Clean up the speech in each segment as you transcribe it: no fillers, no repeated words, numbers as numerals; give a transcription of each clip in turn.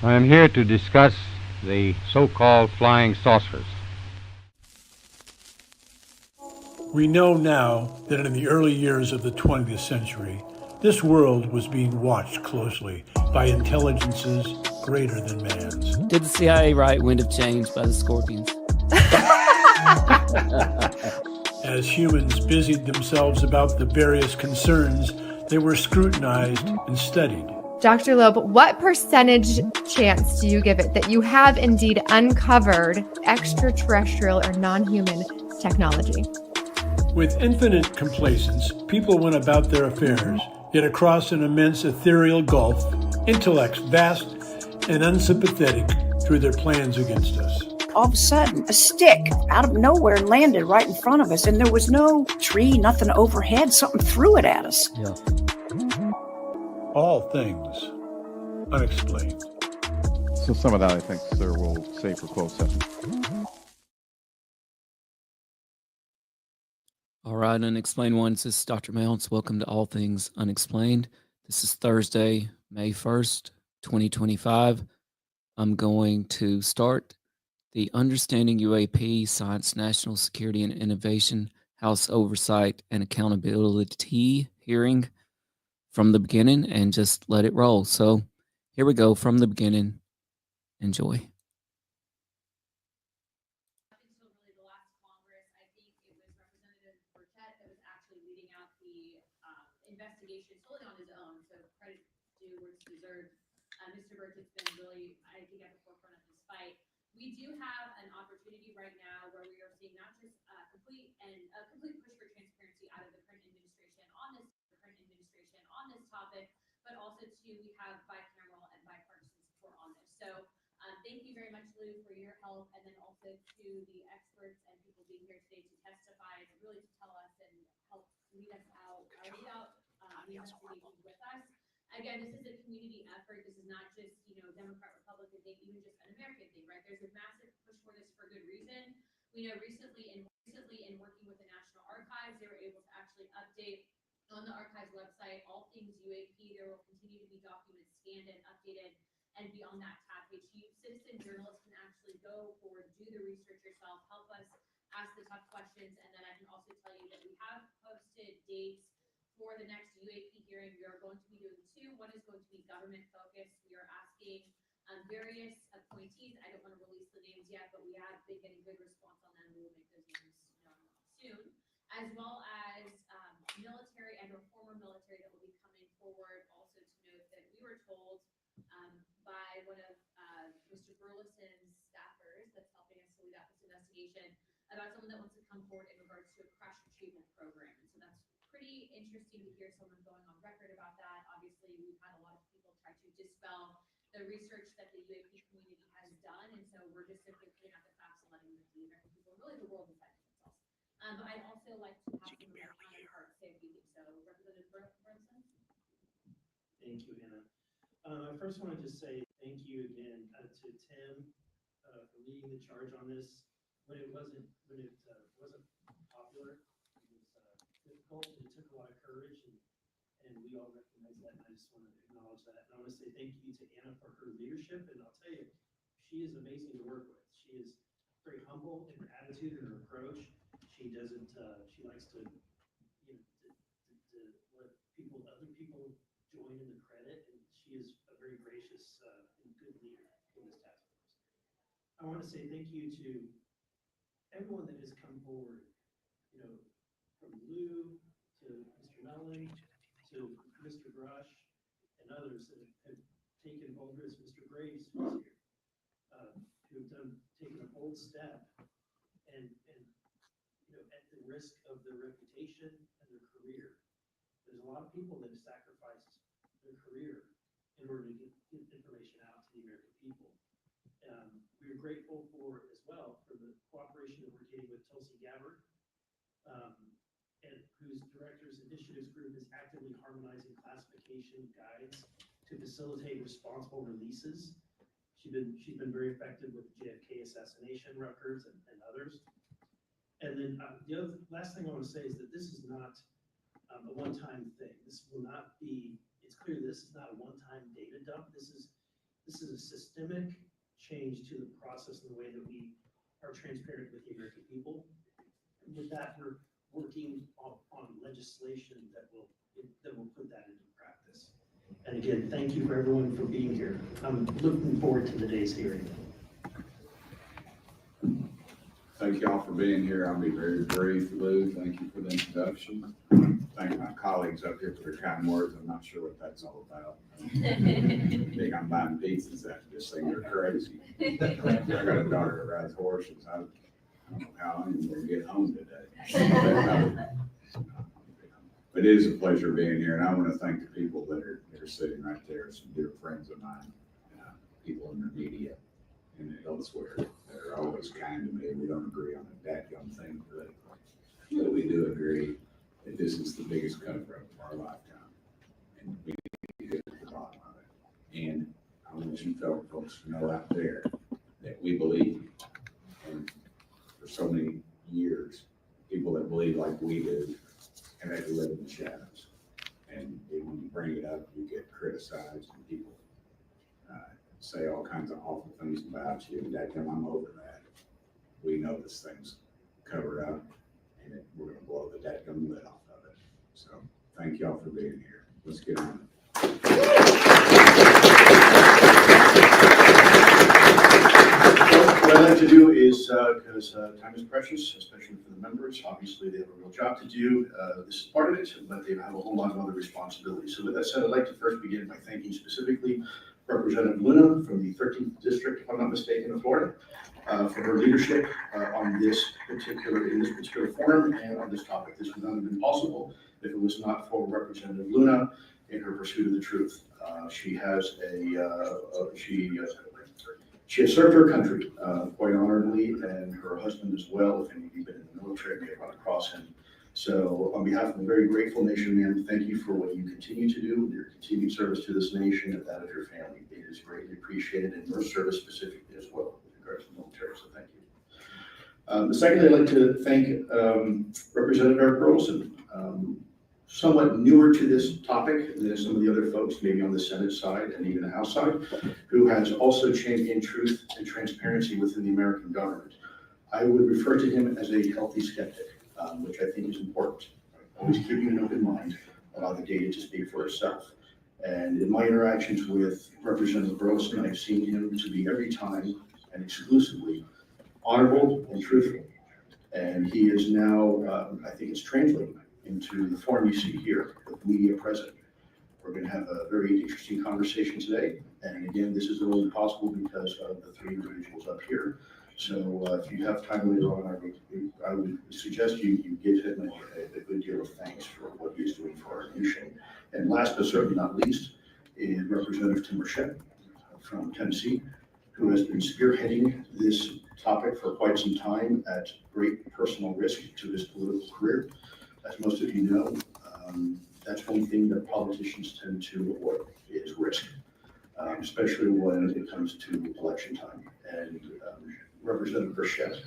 I am here to discuss the so-called flying saucers. We know now that in the early years of the 20th century, this world was being watched closely by intelligences greater than man's. Did the CIA write Wind of Change by the Scorpions? As humans busied themselves about the various concerns, they were scrutinized and studied. Dr. Loeb, what percentage chance do you give it that you have indeed uncovered extraterrestrial or non-human technology? With infinite complacence, people went about their affairs, yet across an immense ethereal gulf, intellects vast and unsympathetic threw their plans against us. All of a sudden, a stick out of nowhere landed right in front of us, and there was no tree, nothing overhead. Something threw it at us. Yeah. All things unexplained. So some of that, I think, sir, we'll save for closed session. All right, Unexplained Ones, this is Dr. Mounts. Welcome to All Things Unexplained. This is Thursday, May 1st, 2025. I'm going to start the Understanding UAP Science, National Security, and Innovation House Oversight and Accountability hearing from the beginning and just let it roll. So here we go from the beginning. Enjoy. Investigation solely on his own, so credit due where it's deserved. Mr. Burchett's been really, I think, at the forefront of this fight. We do have an opportunity right now where we are seeing not just complete push for transparency out of the current administration on this topic, but also we have bicameral and bipartisan support on this. So thank you very much, Lou, for your help, and then also to the experts and people being here today to testify and really to tell us and help lead us out, the investigation with us. Again, this is a community effort. This is not just, Democrat, Republican thing, even just an American thing, right? There's a massive push for this for good reason. We know recently in working with the National Archives, they were able to actually update on the archives website all things UAP. There will continue to be documents scanned and updated and be on that tab page. You citizen journalists can actually go forward, do the research yourself, help us ask the tough questions, and then I can also tell you that we have posted dates for the next UAP hearing. We are going to be doing two. One is going to be government focused. We are asking various appointees. I don't want to release the names yet, but we have been getting good response on them. We will make those names known soon, as well as military and or former military that will be coming forward. Also to note that we were told by one of Mr. Burleson's staffers that's helping us lead out this investigation about someone that wants to come forward in regards to a crash retrieval program. And so that's pretty interesting to hear someone going on record about that. Obviously, we've had a lot of people try to dispel the research that the UAP community has done, and so we're just simply putting out the facts and letting the American people, really the world, decide for themselves. But I'd also like to have some of my counterparts say a few things. So, Representative Brunson. Thank you, Anna. I first want to just say thank you again to Tim for leading the charge on this. When it wasn't popular, it was difficult. It took a lot of courage, and we all recognize that. And I just want to acknowledge that. And I want to say thank you to Anna for her leadership. And I'll tell you, she is amazing to work with. She is very humble in her attitude and her approach. She doesn't. She likes to, to let other people join in the credit. And she is a very gracious and good leader in this task force. I want to say thank you to everyone that has come forward, from Lou to Mr. Mellon to Mr. Brush and others that have taken bold risks, Mr. Graves, who's here, who have taken a bold step and at the risk of their reputation and their career. There's a lot of people that have sacrificed their career in order to get information out to the American people. We are grateful for, as well, for the cooperation that we're getting with Tulsi Gabbard, and whose Director's Initiatives Group is actively harmonizing classification guides to facilitate responsible releases. She's been very effective with the JFK assassination records and others. And then the last thing I want to say is that this is not a one-time thing. This will not be. It's clear this is not a one-time data dump. This This is a systemic change to the process and the way that we are transparent with the American people. And with that, we're working on legislation that will put that into practice. And again, thank you for everyone for being here. I'm looking forward to the day's hearing. Thank you all for being here. I'll be very brief, Lou. Thank you for the introduction. Thank my colleagues up here for their kind words. I'm not sure what that's all about. I think I'm buying pizzas after this thing. They're crazy. I got a daughter that rides horses. I don't know how I'm going to get home today. But it is a pleasure being here, and I want to thank the people that are sitting right there, some dear friends of mine, people in the media and elsewhere. They're always kind to me. We don't agree on a dadgum thing politically, but we do agree that this is the biggest cover-up of our lifetime, and we need to get to the bottom of it. And I want you fellow folks to know out there that we believe, and for so many years, people that believe like we do have had to live in the shadows. And when you bring it up, you get criticized, and people say all kinds of awful things about you, and I'm over that. We know this thing's covered up, and we're going to blow the dadgum lid off of it. So thank y'all for being here. Let's get on it. What I'd like to do is, because time is precious, especially for the members, obviously they have a real job to do. This is part of it, but they have a whole lot of other responsibilities. So with that said, I'd like to first begin by thanking specifically Representative Luna from the 13th District, if I'm not mistaken, of Florida, for her leadership in this particular forum and on this topic. This would not have been possible if it was not for Representative Luna in her pursuit of the truth. She has served her country quite honorably, and her husband as well. If any of you have been in the military, may have run across him. So on behalf of a very grateful nation, ma'am, thank you for what you continue to do, your continued service to this nation and that of your family. It is greatly appreciated, and your service specifically as well with regards to the military, so thank you. Secondly, I'd like to thank Representative Eric Burleson, somewhat newer to this topic than some of the other folks, maybe on the Senate side and even the House side, who has also championed truth and transparency within the American government. I would refer to him as a healthy skeptic, which I think is important. Always keeping an open mind, allow the data to speak for itself. And in my interactions with Representative Burleson, I've seen him to be every time and exclusively honorable and truthful. And he is now, I think it's translating into the form you see here with media present. We're going to have a very interesting conversation today. And again, this is only possible because of the three individuals up here. So if you have time later on, I would suggest you give him a good deal of thanks for what he's doing for our nation. And last but certainly not least is Representative Tim Burchett from Tennessee, who has been spearheading this topic for quite some time at great personal risk to his political career. As most of you know, that's one thing that politicians tend to avoid is risk, especially when it comes to election time. And Representative Burchett,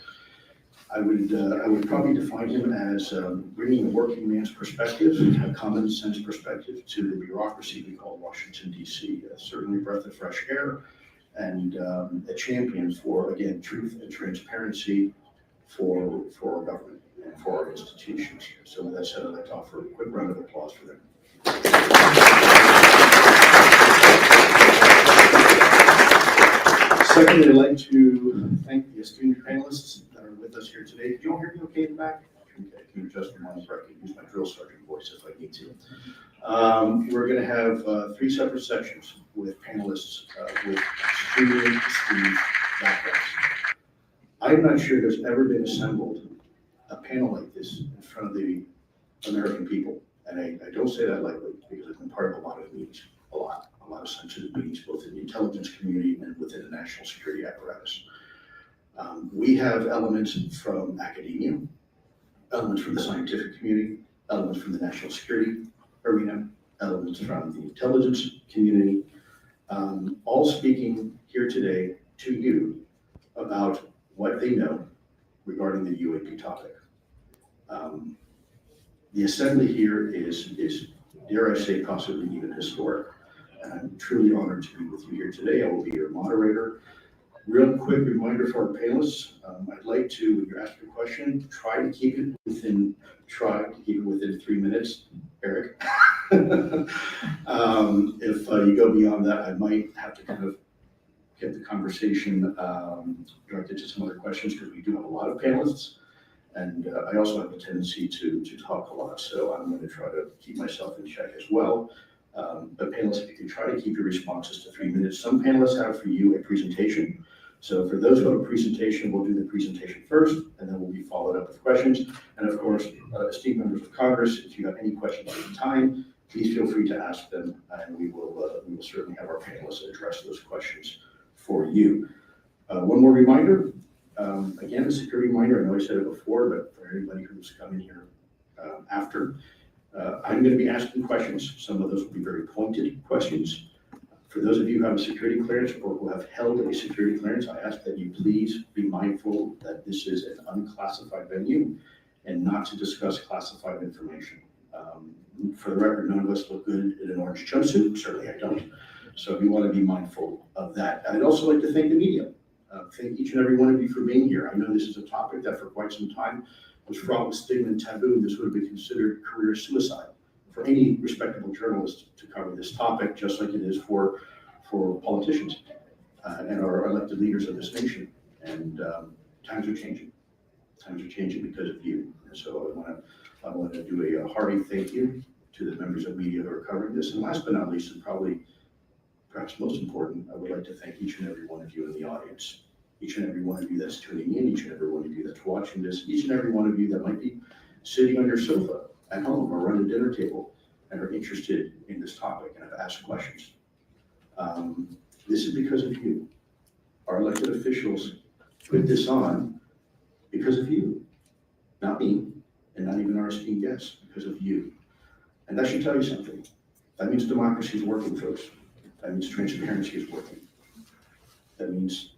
I would probably define him as bringing a working man's perspective, a common sense perspective to the bureaucracy we call Washington, D.C. Certainly a breath of fresh air and a champion for, again, truth and transparency for our government and for our institutions. So with that said, I'd like to offer a quick round of applause for them. Secondly, I'd like to thank the esteemed panelists that are with us here today. Can you all hear me okay in the back? Okay, can you adjust your mic? I can use my drill sergeant voice if I need to. We're going to have three separate sections with panelists with extremely esteemed backgrounds. I'm not sure there's ever been assembled a panel like this in front of the American people. And I don't say that lightly because I've been part of a lot of meetings, a lot of sensitive meetings, both in the intelligence community and within the national security apparatus. We have elements from academia, elements from the scientific community, elements from the national security arena, elements from the intelligence community, all speaking here today to you about what they know regarding the UAP topic. The assembly here is, dare I say, possibly even historic. and I'm truly honored to be with you here today. I will be your moderator. Real quick reminder for our panelists, I'd like to, when you ask your question, try to keep it within 3 minutes, Eric. If you go beyond that, I might have to kind of get the conversation directed to some other questions because we do have a lot of panelists. And I also have a tendency to talk a lot, so I'm going to try to keep myself in check as well. But panelists, if you can try to keep your responses to 3 minutes. Some panelists have for you a presentation. So for those who have a presentation, we'll do the presentation first, and then we'll be followed up with questions. And of course, esteemed members of Congress, if you have any questions at the time, please feel free to ask them, and we will certainly have our panelists address those questions for you. One more reminder, again, a security reminder. I know I said it before, but for anybody who's coming here after, I'm going to be asking questions. Some of those will be very pointed questions. For those of you who have a security clearance or who have held a security clearance, I ask that you please be mindful that this is an unclassified venue and not to discuss classified information. For the record, none of us look good in an orange jumpsuit. Certainly I don't. So we want to be mindful of that. I'd also like to thank the media. Thank each and every one of you for being here. I know this is a topic that for quite some time was fraught with stigma and taboo. This would have been considered career suicide for any respectable journalist to cover this topic, just like it is for politicians and our elected leaders of this nation. And times are changing. Times are changing because of you. And so I want to do a hearty thank you to the members of media who are covering this. And last but not least, and probably perhaps most important, I would like to thank each and every one of you in the audience. Each and every one of you that's tuning in, each and every one of you that's watching this, each and every one of you that might be sitting on your sofa at home or around a dinner table and are interested in this topic and have asked questions. This is because of you. Our elected officials put this on because of you, not me, and not even our esteemed guests, because of you. And that should tell you something. That means democracy is working, folks. That means transparency is working. That means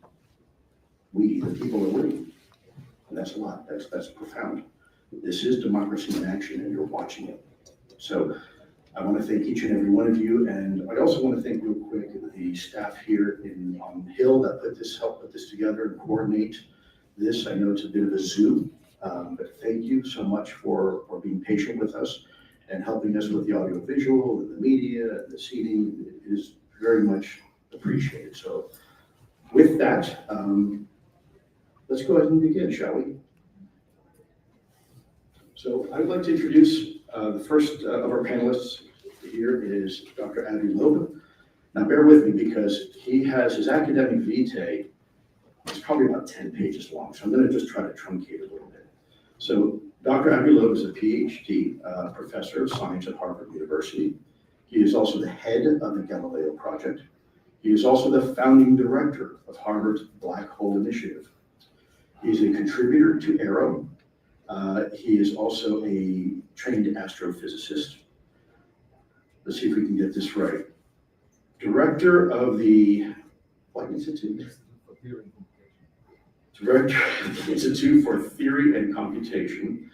we, the people, are winning. And that's a lot. That's profound. This is democracy in action, and you're watching it. So I want to thank each and every one of you, and I also want to thank real quick the staff here on Hill that helped put this together and coordinate this. I know it's a bit of a zoo, but thank you so much for being patient with us and helping us with the audio visual and the media and the seating. It is very much appreciated. So with that, let's go ahead and begin, shall we? So I'd like to introduce the first of our panelists. Here is Dr. Avi Loeb. Now bear with me because he has his academic vitae. It's probably about 10 pages long, so I'm going to just try to truncate it a little bit. So Dr. Avi Loeb is a PhD professor of science at Harvard University. He is also the head of the Galileo Project. He is also the founding director of Harvard's Black Hole Initiative. He is a contributor to Arrow. He is also a trained astrophysicist. Let's see if we can get this right. Director of the what institute? Director of the Institute for Theory and Computation,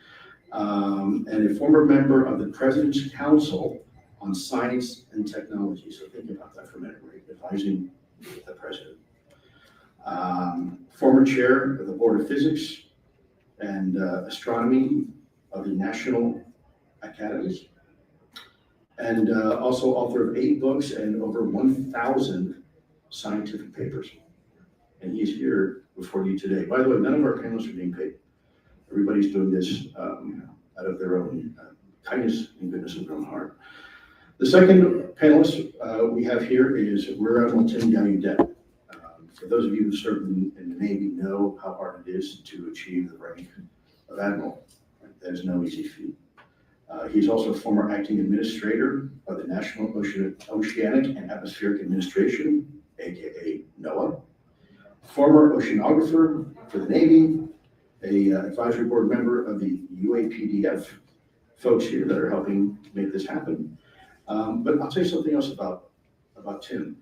and a former member of the President's Council on Science and Technology. So think about that for a minute, right? Advising the president. Former chair of the Board of Physics and Astronomy of the National Academies, and also author of 8 books and over 1,000 scientific papers. And he's here before you today. By the way, none of our panelists are being paid. Everybody's doing this out of their own kindness and goodness of their own heart. The second panelist we have here is Rear Admiral Tim Gallaudet. For those of you who served in the Navy know how hard it is to achieve the rank of Admiral. That is no easy feat. He's also a former acting administrator of the National Oceanic and Atmospheric Administration, aka NOAA. Former oceanographer for the Navy, a advisory board member of the UAPDF, folks here that are helping make this happen. But I'll tell you something else about Tim.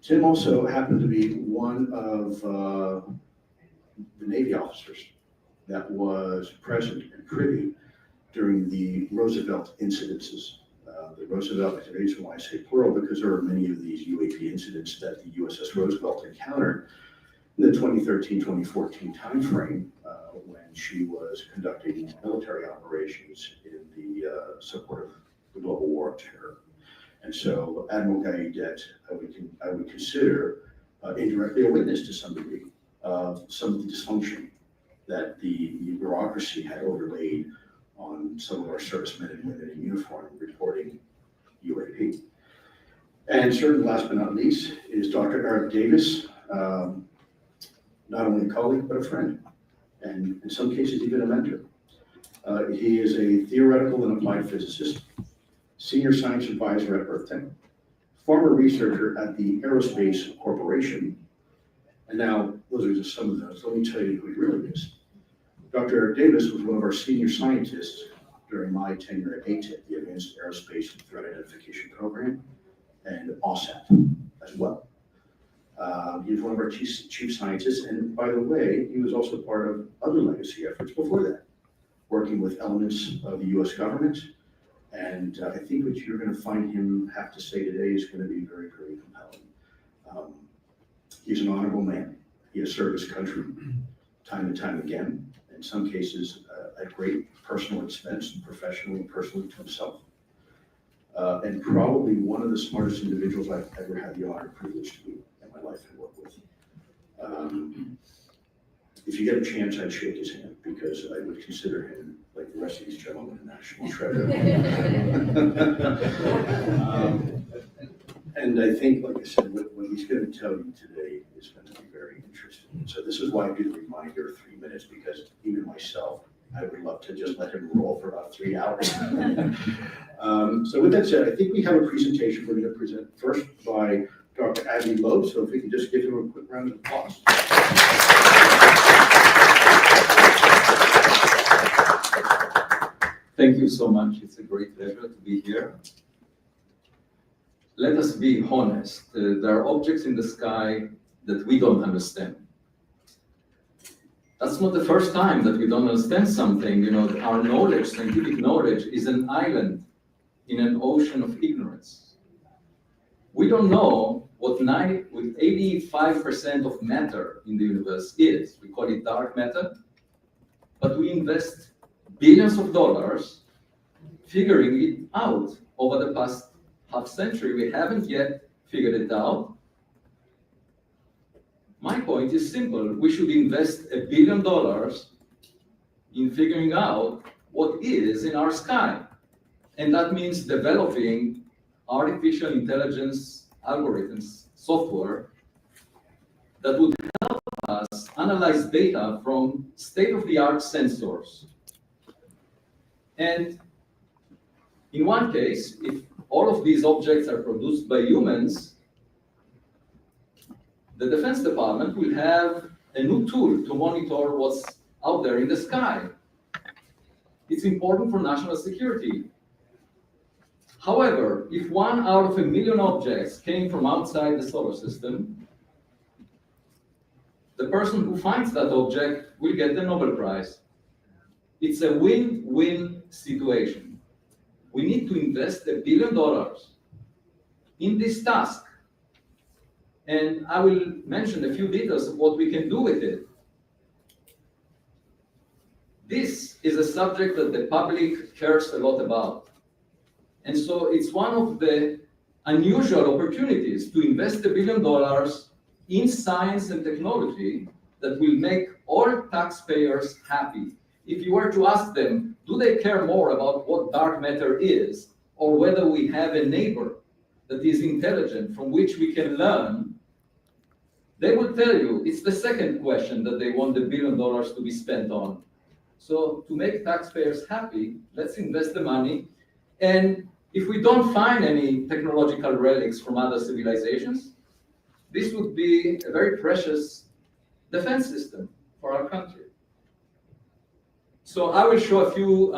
Tim also happened to be one of the Navy officers that was present and privy during the Roosevelt incidences The Roosevelt, and the reason why I say plural, because there are many of these UAP incidents that the USS Roosevelt encountered in the 2013-2014 timeframe when she was conducting military operations in the support of the global war on terror. And so Admiral Guyudet, I would consider indirectly a witness to some degree of some of the dysfunction that the bureaucracy had overlaid on some of our servicemen and women in uniform reporting UAP. And certainly last but not least is Dr. Eric Davis, not only a colleague, but a friend, and in some cases even a mentor. He is a theoretical and applied physicist, senior science advisor at EarthTech, former researcher at the Aerospace Corporation. And now, those are just some of those. Let me tell you who he really is. Dr. Eric Davis was one of our senior scientists during my tenure at ATIP, the Advanced Aerospace Threat Identification Program, and OSAT as well. He was one of our chief scientists, and by the way, he was also part of other legacy efforts before that, working with elements of the US government. And I think what you're going to find him have to say today is going to be very, very compelling. He's an honorable man. He has served his country time and time again, in some cases at great personal expense, professionally and personally to himself. And probably one of the smartest individuals I've ever had the honor and privilege to meet in my life and work with. If you get a chance, I'd shake his hand because I would consider him, like the rest of these gentlemen, a national treasure. And I think, like I said, what he's going to tell you today is going to be very interesting. So this is why I do the reminder of 3 minutes, because even myself, I would love to just let him roll for about 3 hours. So with that said, I think we have a presentation we're going to present first by Dr. Abby Loeb. So if we can just give him a quick round of applause. Thank you so much. It's a great pleasure to be here. Let us be honest. There are objects in the sky that we don't understand. That's not the first time that we don't understand something. You know, our knowledge, scientific knowledge, is an island in an ocean of ignorance. We don't know what 85% of matter in the universe is. We call it dark matter, but we invest billions of dollars figuring it out over the past half century. We haven't yet figured it out. My point is simple. We should invest $1 billion in figuring out what is in our sky. And that means developing artificial intelligence algorithms, software, that would help us analyze data from state-of-the-art sensors. And in one case, if all of these objects are produced by humans, the Defense Department will have a new tool to monitor what's out there in the sky. It's important for national security. However, if 1 out of 1 million objects came from outside the solar system, the person who finds that object will get the Nobel Prize. It's a win-win situation. We need to invest $1 billion in this task. And I will mention a few details of what we can do with it. This is a subject that the public cares a lot about. And so it's one of the unusual opportunities to invest $1 billion in science and technology that will make all taxpayers happy. If you were to ask them, do they care more about what dark matter is, or whether we have a neighbor that is intelligent from which we can learn, they will tell you it's the second question that they want the $1 billion to be spent on. So to make taxpayers happy, let's invest the money. And if we don't find any technological relics from other civilizations, this would be a very precious defense system for our country. So I will show a few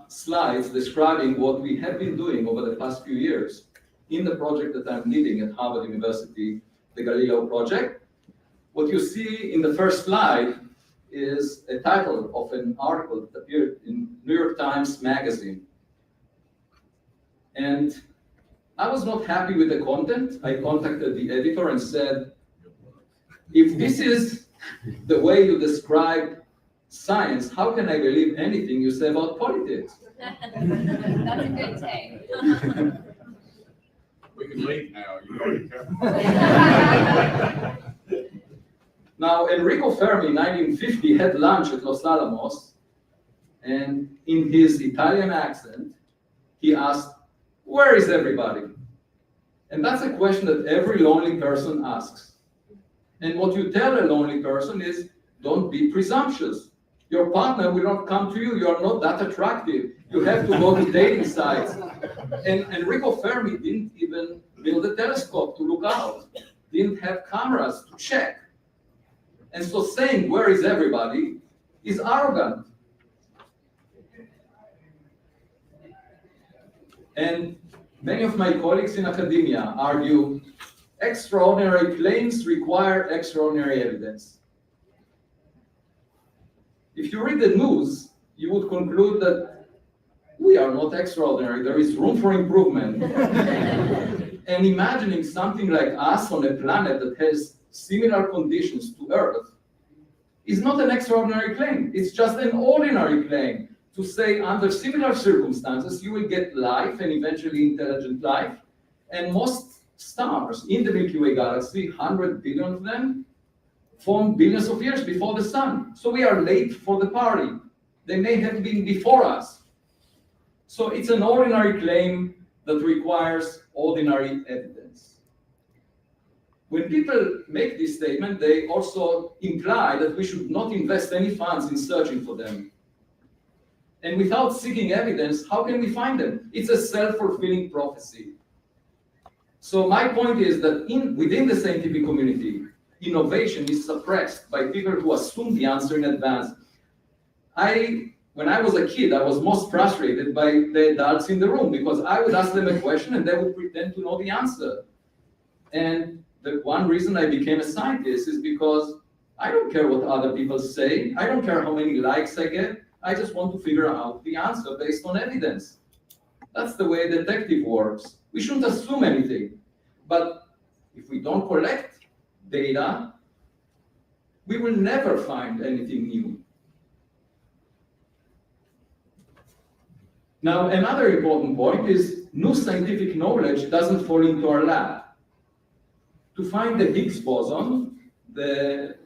slides describing what we have been doing over the past few years in the project that I'm leading at Harvard University, the Galileo project. What you see in the first slide is a title of an article that appeared in New York Times Magazine. And I was not happy with the content. I contacted the editor and said, if this is the way you describe science, how can I believe anything you say about politics? That's a good take. We can leave now. You already covered. Now, Enrico Fermi, 1950, had lunch at Los Alamos, and in his Italian accent, he asked, "Where is everybody?" And that's a question that every lonely person asks. And what you tell a lonely person is, don't be presumptuous. Your partner will not come to you. You are not that attractive. You have to go to dating sites. And Enrico Fermi didn't even build a telescope to look out, didn't have cameras to check. And so saying, where is everybody, is arrogant. And many of my colleagues in academia argue extraordinary claims require extraordinary evidence. If you read the news, you would conclude that we are not extraordinary, there is room for improvement. And imagining something like us on a planet that has similar conditions to Earth is not an extraordinary claim, it's just an ordinary claim to say under similar circumstances you will get life and eventually intelligent life, and most stars in the Milky Way galaxy, 100 billion of them, formed billions of years before the sun. So we are late for the party. They may have been before us. So it's an ordinary claim that requires ordinary evidence. When people make this statement, they also imply that we should not invest any funds in searching for them. And without seeking evidence, how can we find them? It's a self-fulfilling prophecy. So my point is that within the scientific community, innovation is suppressed by people who assume the answer in advance. When I was a kid, I was most frustrated by the adults in the room because I would ask them a question and they would pretend to know the answer. And the one reason I became a scientist is because I don't care what other people say. I don't care how many likes I get. I just want to figure out the answer based on evidence. That's the way a detective works. We shouldn't assume anything. But if we don't collect data, we will never find anything new. Now, another important point is new scientific knowledge doesn't fall into our lap. To find the Higgs boson, the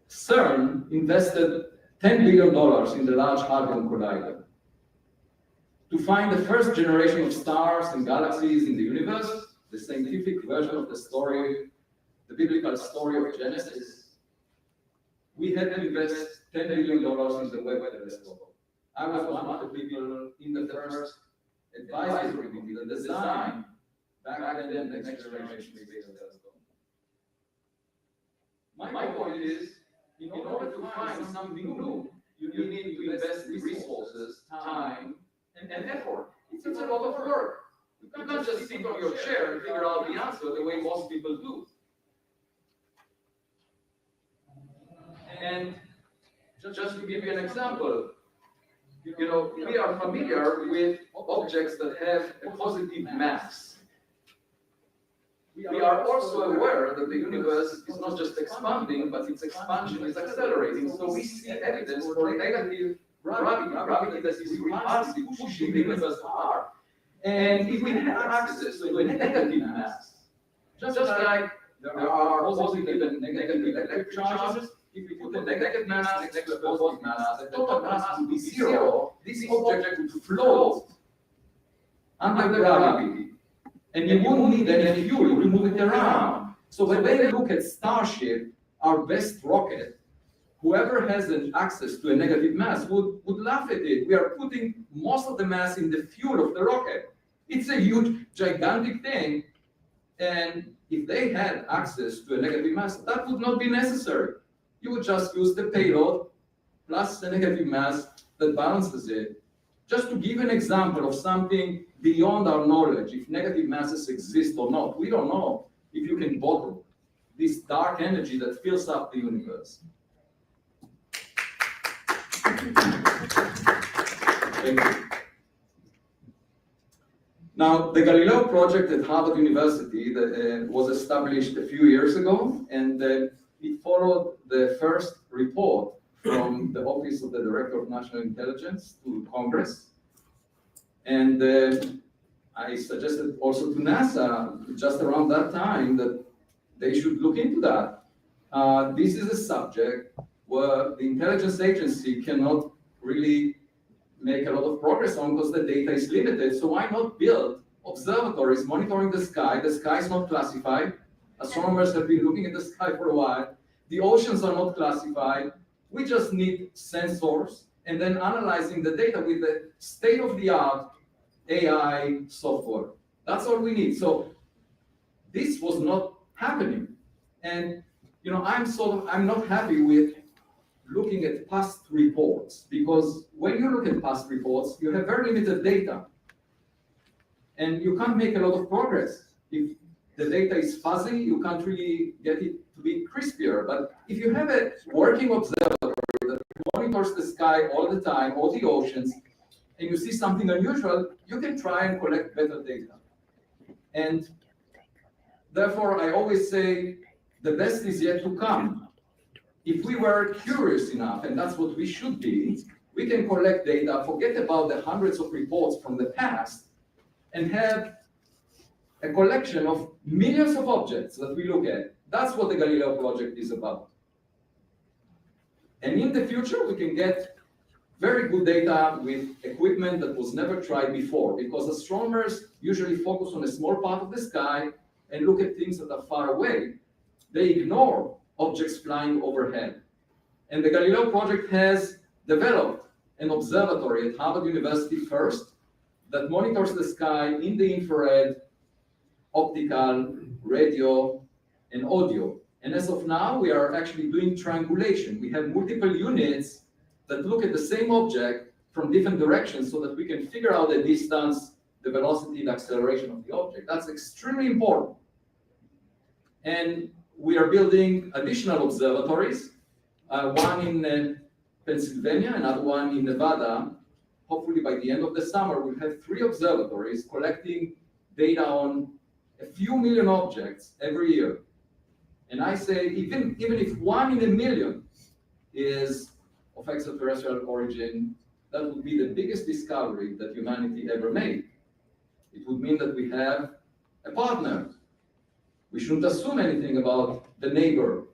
CERN invested $10 billion in the Large Hadron Collider. To find the first generation of stars and galaxies in the universe, the scientific version of the story, the biblical story of Genesis, we had to invest $10 billion in the Webb telescope. I was one of the people in the first advisory committee, the design, back then the next generation space telescope. My point is, in order to find something new, you need to invest resources, time, and effort. It's a lot of work. You can't just sit on your chair and figure out the answer the way most people do. And just to give you an example, we are familiar with objects that have a positive mass. We are also aware that the universe is not just expanding, but its expansion is accelerating. So we see evidence for negative gravity that is repulsive, pushing the universe apart. And if we have access to a negative mass, just like there are positive and negative electric charges, if we put a negative mass next to a positive mass, the total mass would be zero. This object would float under gravity. And you won't need any fuel to move it around. So when they look at Starship, our best rocket, whoever has an access to a negative mass would laugh at it. We are putting most of the mass in the fuel of the rocket. It's a huge, gigantic thing. And if they had access to a negative mass, that would not be necessary. You would just use the payload plus the negative mass that balances it. Just to give an example of something beyond our knowledge, if negative masses exist or not, we don't know if you can bottle this dark energy that fills up the universe. Thank you. Now, the Galileo project at Harvard University was established a few years ago, and it followed the first report from the Office of the Director of National Intelligence to Congress. And I suggested also to NASA just around that time that they should look into that. This is a subject where the intelligence agency cannot really make a lot of progress on because the data is limited. So why not build observatories monitoring the sky? The sky is not classified. Astronomers have been looking at the sky for a while. The oceans are not classified. We just need sensors and then analyzing the data with the state-of-the-art AI software. That's all we need. So this was not happening. And I'm not happy with looking at past reports, because when you look at past reports, you have very limited data. And you can't make a lot of progress. If the data is fuzzy, you can't really get it to be crispier. But if you have a working observatory that monitors the sky all the time, all the oceans, and you see something unusual, you can try and collect better data. And therefore, I always say, the best is yet to come. If we were curious enough, and that's what we should be, we can collect data, forget about the hundreds of reports from the past, and have a collection of millions of objects that we look at. That's what the Galileo project is about. And in the future, we can get very good data with equipment that was never tried before, because astronomers usually focus on a small part of the sky and look at things that are far away. They ignore objects flying overhead. And the Galileo project has developed an observatory at Harvard University first that monitors the sky in the infrared, optical, radio, and audio. And as of now, we are actually doing triangulation. We have multiple units that look at the same object from different directions so that we can figure out the distance, the velocity, the acceleration of the object. That's extremely important. And we are building additional observatories, one in Pennsylvania, another one in Nevada. Hopefully by the end of the summer, we'll have 3 observatories collecting data on a few million objects every year. And I say, even if 1 in a million is of extraterrestrial origin, that would be the biggest discovery that humanity ever made. It would mean that we have a partner. We shouldn't assume anything about the neighbor,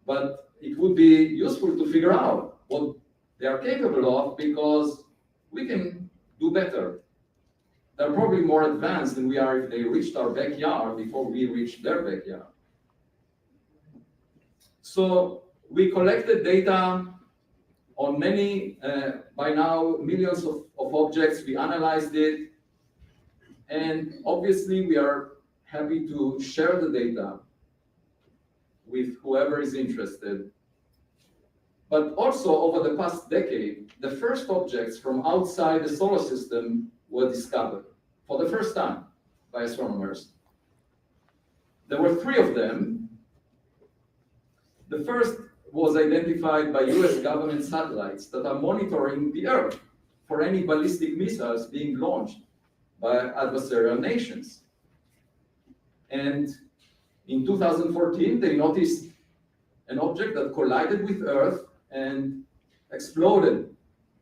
but it would be useful to figure out what they are capable of, because we can do better. They're probably more advanced than we are if they reached our backyard before we reached their backyard. So we collected data on many, by now, millions of objects. We analyzed it. And obviously, we are happy to share the data with whoever is interested. But also, over the past decade, the first objects from outside the solar system were discovered for the first time by astronomers. There were 3 of them. The first was identified by US government satellites that are monitoring the Earth for any ballistic missiles being launched by adversarial nations. And in 2014, they noticed an object that collided with Earth and exploded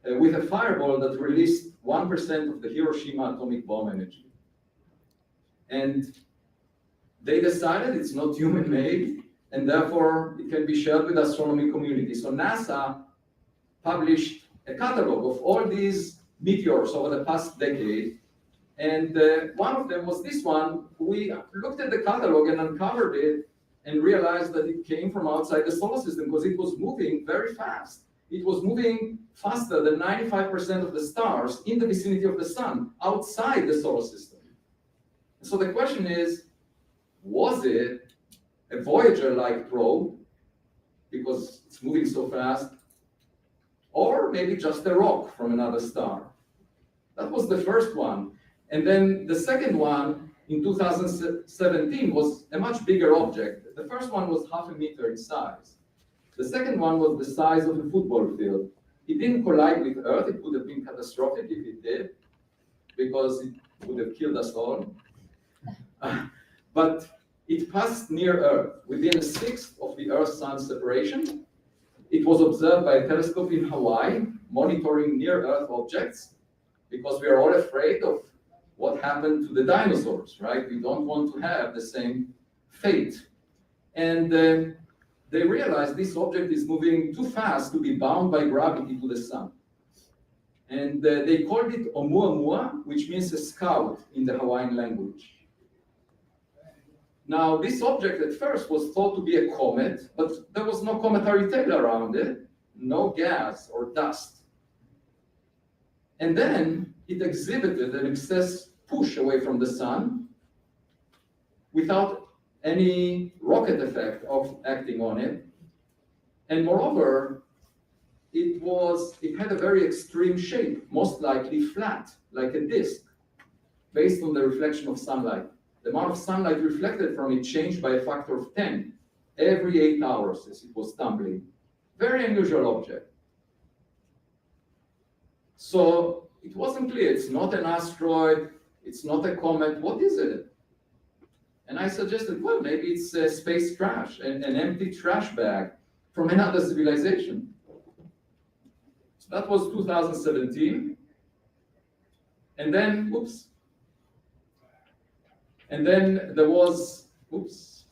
with a fireball that released 1% of the Hiroshima atomic bomb energy. And they decided it's not human-made, and therefore it can be shared with the astronomy community. So NASA published a catalog of all these meteors over the past decade, and one of them was this one. We looked at the catalog and uncovered it and realized that it came from outside the solar system because it was moving very fast. It was moving faster than 95% of the stars in the vicinity of the sun, outside the solar system. So the question is, was it a Voyager-like probe, because it's moving so fast, or maybe just a rock from another star? That was the first one. And then the second one in 2017 was a much bigger object. The first one was 0.5 meter in size. The second one was the size of a football field. It didn't collide with Earth. It would have been catastrophic if it did, because would have killed us all. But it passed near Earth, within a sixth of the Earth-Sun separation. It was observed by a telescope in Hawaii, monitoring near-Earth objects, because we are all afraid of what happened to the dinosaurs, right? We don't want to have the same fate. And they realized this object is moving too fast to be bound by gravity to the sun. And they called it Oumuamua, which means a scout in the Hawaiian language. Now, this object at first was thought to be a comet, but there was no cometary tail around it, no gas or dust. And then it exhibited an excess push away from the sun without any rocket effect of acting on it. And moreover, it had a very extreme shape, most likely flat, like a disk, based on the reflection of sunlight. The amount of sunlight reflected from it changed by a factor of 10 every 8 hours as it was tumbling. Very unusual object. So it wasn't clear. It's not an asteroid. It's not a comet. What is it? And I suggested, well, maybe it's space trash, an empty trash bag from another civilization. So that was 2017. And then, oops. And then there was, oops.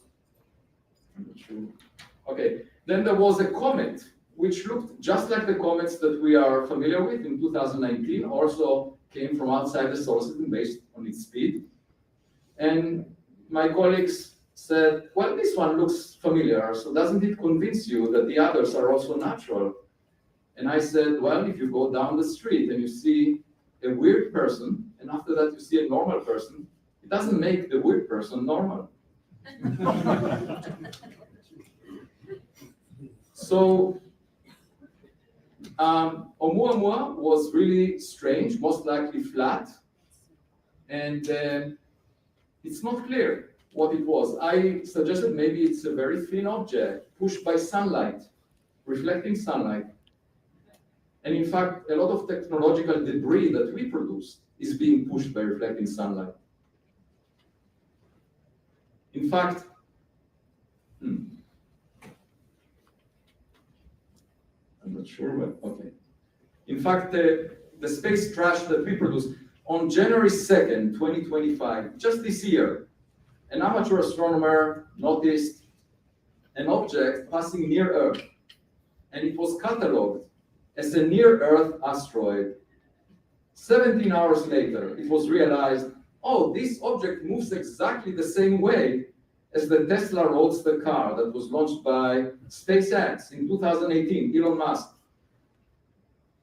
I'm not sure. Okay. Then there was a comet, which looked just like the comets that we are familiar with in 2019, also came from outside the solar system based on its speed. And my colleagues said, well, this one looks familiar, so doesn't it convince you that the others are also natural? And I said, well, if you go down the street and you see a weird person, and after that you see a normal person, it doesn't make the weird person normal. So Oumuamua was really strange, most likely flat, and it's not clear what it was. I suggested maybe it's a very thin object pushed by sunlight, reflecting sunlight. And in fact, a lot of technological debris that we produce is being pushed by reflecting sunlight. In fact, I'm not sure, but okay. In fact, the space trash that we produce, on January 2nd, 2025, just this year, an amateur astronomer noticed an object passing near Earth, and it was cataloged as a near-Earth asteroid. 17 hours later, it was realized, oh, this object moves exactly the same way as the Tesla Roadster car that was launched by SpaceX in 2018, Elon Musk.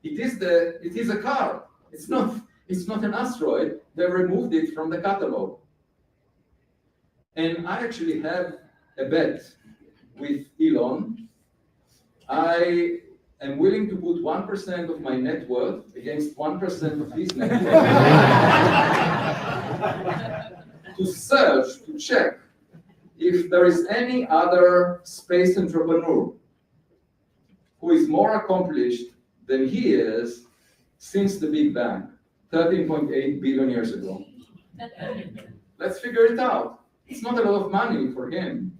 It is a car. It's not an asteroid. They removed it from the catalog. And I actually have a bet with Elon. I am willing to put 1% of my net worth against 1% of his net worth to search, to check if there is any other space entrepreneur who is more accomplished than he is since the Big Bang, 13.8 billion years ago. Let's figure it out. It's not a lot of money for him.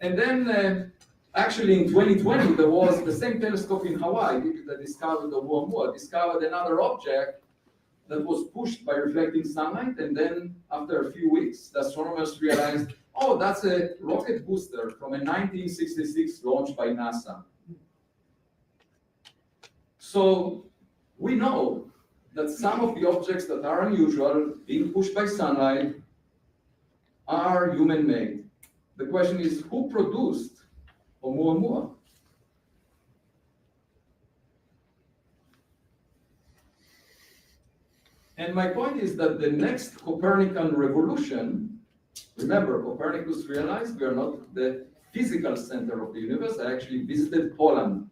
And then, actually in 2020, there was the same telescope in Hawaii that discovered the Oumuamua, discovered another object that was pushed by reflecting sunlight. And then after a few weeks, the astronomers realized, oh, that's a rocket booster from a 1966 launch by NASA. So we know that some of the objects that are unusual, being pushed by sunlight, are human-made. The question is, who produced Oumuamua? And my point is that the next Copernican revolution, remember, Copernicus realized we are not the physical center of the universe. I actually visited Poland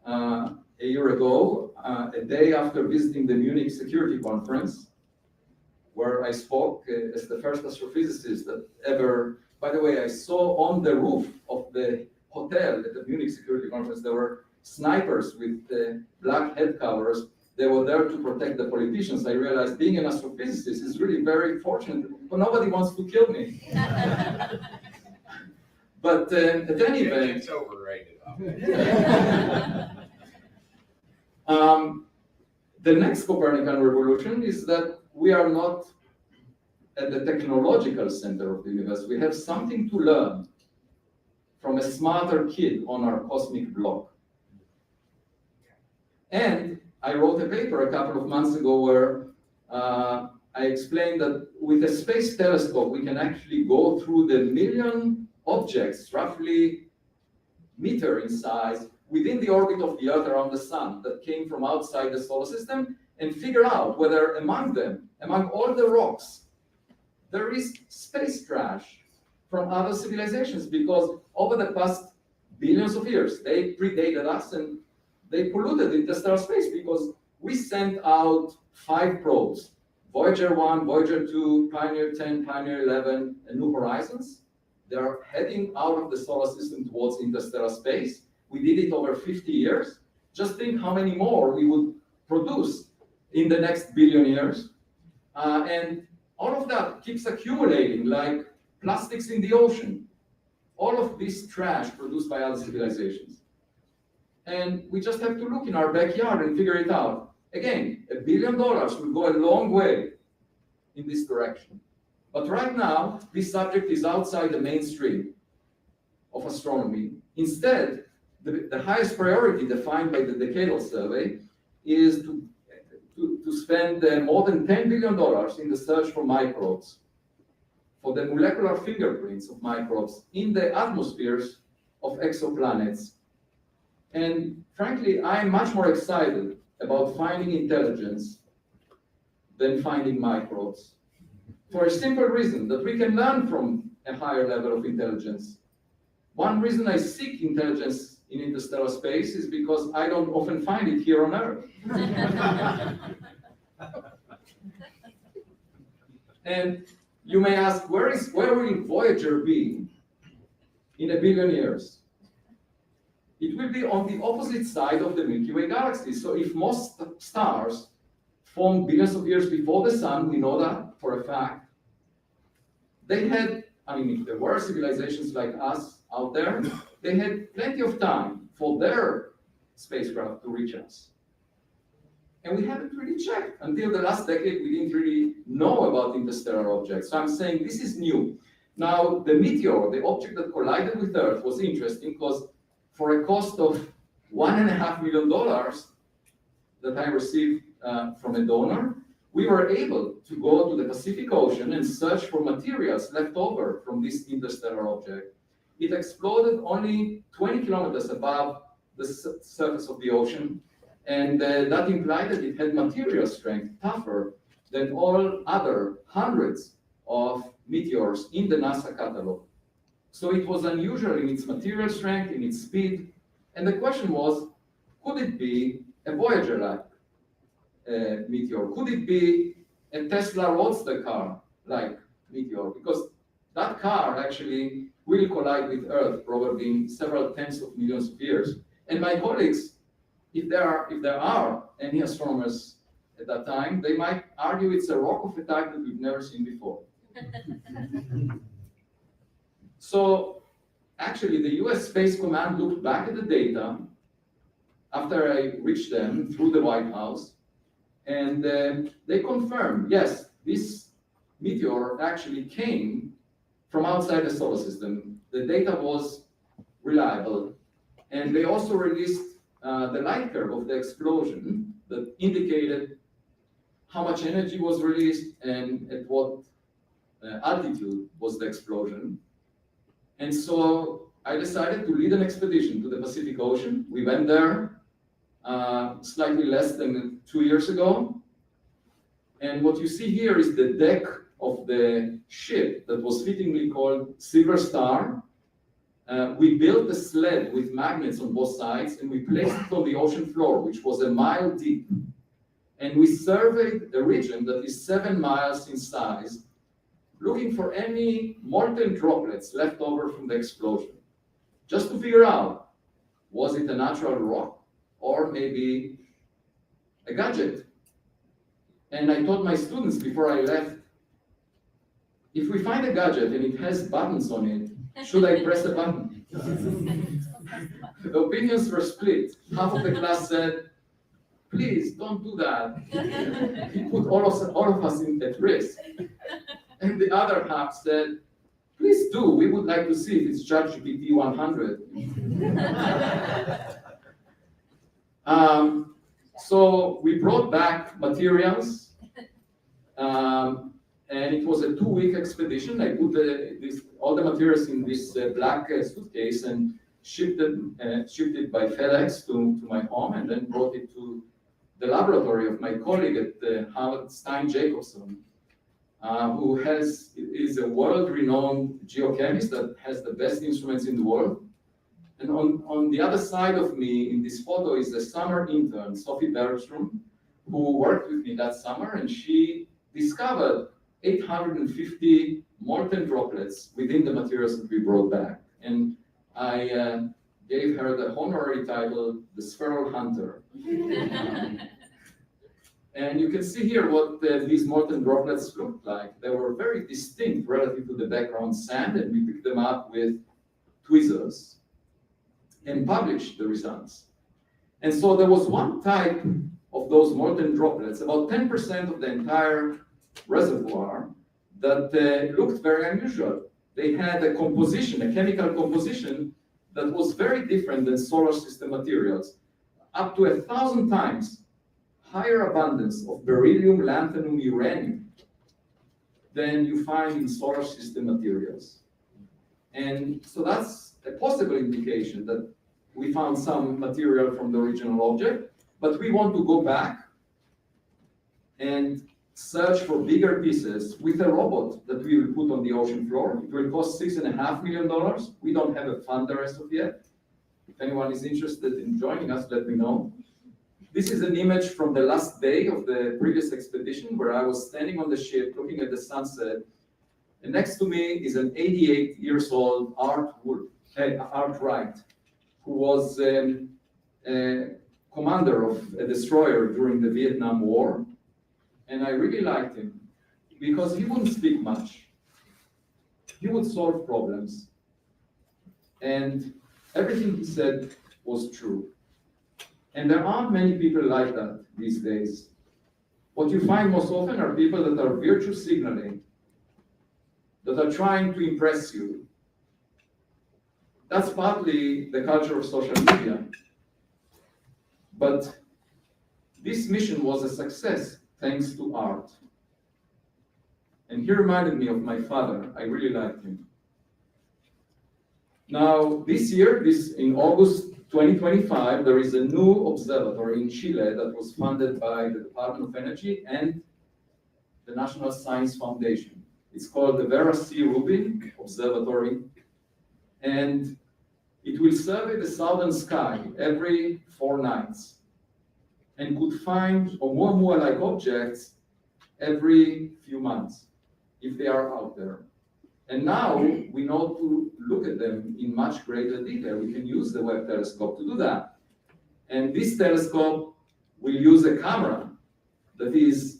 a year ago, a day after visiting the Munich Security Conference, where I spoke as the first astrophysicist that ever, by the way, I saw on the roof of the hotel at the Munich Security Conference, there were snipers with black head covers. they were there to protect the politicians. I realized being an astrophysicist is really very fortunate, but nobody wants to kill me. But at any rate, it's overrated. The next Copernican revolution is that we are not at the technological center of the universe. We have something to learn from a smarter kid on our cosmic block. And I wrote a paper a couple of months ago where I explained that with a space telescope, we can actually go through the million objects, roughly meter in size, within the orbit of the Earth around the Sun that came from outside the solar system, and figure out whether among them, among all the rocks, there is space trash from other civilizations, because over the past billions of years, they predated us and they polluted interstellar space, because we sent out 5 probes, Voyager 1, Voyager 2, Pioneer 10, Pioneer 11, and New Horizons. They are heading out of the solar system towards interstellar space. We did it over 50 years. Just think how many more we would produce in the next billion years. And all of that keeps accumulating like plastics in the ocean. All of this trash produced by other civilizations. And we just have to look in our backyard and figure it out. Again, $1 billion will go a long way in this direction. But right now, this subject is outside the mainstream of astronomy. Instead, the highest priority defined by the Decadal Survey is to spend more than $10 billion in the search for microbes, for the molecular fingerprints of microbes in the atmospheres of exoplanets. And frankly, I'm much more excited about finding intelligence than finding microbes, for a simple reason, that we can learn from a higher level of intelligence. One reason I seek intelligence in interstellar space is because I don't often find it here on Earth. And you may ask, where will Voyager be in 1 billion years? It will be on the opposite side of the Milky Way galaxy. So if most stars formed billions of years before the sun, we know that for a fact, they had, if there were civilizations like us out there, they had plenty of time for their spacecraft to reach us. And we haven't really checked. Until the last decade, we didn't really know about interstellar objects. So I'm saying this is new. Now, the meteor, the object that collided with Earth, was interesting because for a cost of $1.5 million that I received from a donor, we were able to go to the Pacific Ocean and search for materials left over from this interstellar object. It exploded only 20 kilometers above the surface of the ocean, and that implied that it had material strength tougher than all other hundreds of meteors in the NASA catalog. So it was unusual in its material strength, in its speed, and the question was, could it be a Voyager-like meteor? Could it be a Tesla Roadster car-like meteor? Because that car actually will collide with Earth probably in several tens of millions of years. And my colleagues, if there are any astronomers at that time, they might argue it's a rock of a type that we've never seen before. So actually, the US Space Command looked back at the data after I reached them through the White House, and they confirmed, yes, this meteor actually came from outside the solar system. The data was reliable, and they also released the light curve of the explosion that indicated how much energy was released and at what altitude was the explosion. And so I decided to lead an expedition to the Pacific Ocean. We went there slightly less than 2 years ago. And what you see here is the deck of the ship that was fittingly called Silver Star. We built a sled with magnets on both sides, and we placed it on the ocean floor, which was 1 mile deep. And we surveyed a region that is 7 miles in size, looking for any molten droplets left over from the explosion, just to figure out, was it a natural rock or maybe a gadget. And I told my students before I left, if we find a gadget and it has buttons on it, should I press the button? The opinions were split. Half of the class said, please don't do that. He put all of us at risk. And the other half said, please do. We would like to see if it's ChatGPT 100. So we brought back materials, and it was a 2-week expedition. I put all the materials in this black suitcase and shipped it by FedEx to my home, and then brought it to the laboratory of my colleague at Harvard, Stein Jacobson, who is a world-renowned geochemist that has the best instruments in the world. And on the other side of me in this photo is a summer intern, Sophie Bergstrom, who worked with me that summer, and she discovered 850 molten droplets within the materials that we brought back. And I gave her the honorary title, the Spherical Hunter. And you can see here what these molten droplets looked like. They were very distinct relative to the background sand, and we picked them up with tweezers and published the results. And so there was one type of those molten droplets, about 10% of the entire reservoir, that looked very unusual. They had a composition, a chemical composition that was very different than solar system materials, up to 1,000 times higher abundance of beryllium, lanthanum, uranium than you find in solar system materials. And so that's a possible indication that we found some material from the original object, but we want to go back and search for bigger pieces with a robot that we will put on the ocean floor. It will cost $6.5 million. We don't have a funder as of yet. If anyone is interested in joining us, let me know. This is an image from the last day of the previous expedition where I was standing on the ship looking at the sunset. And next to me is an 88 years old Art Wright, who was a commander of a destroyer during the Vietnam War. And I really liked him because he wouldn't speak much. He would solve problems. And everything he said was true. And there aren't many people like that these days. What you find most often are people that are virtue signaling, that are trying to impress you. That's partly the culture of social media. But this mission was a success thanks to art. And he reminded me of my father. I really liked him. Now, this year, in August 2025, there is a new observatory in Chile that was funded by the Department of Energy and the National Science Foundation. It's called the Vera C. Rubin Observatory, and it will survey the southern sky every 4 nights and could find Oumuamua-like objects every few months if they are out there. And now we know to look at them in much greater detail. We can use the Webb telescope to do that. And this telescope will use a camera that is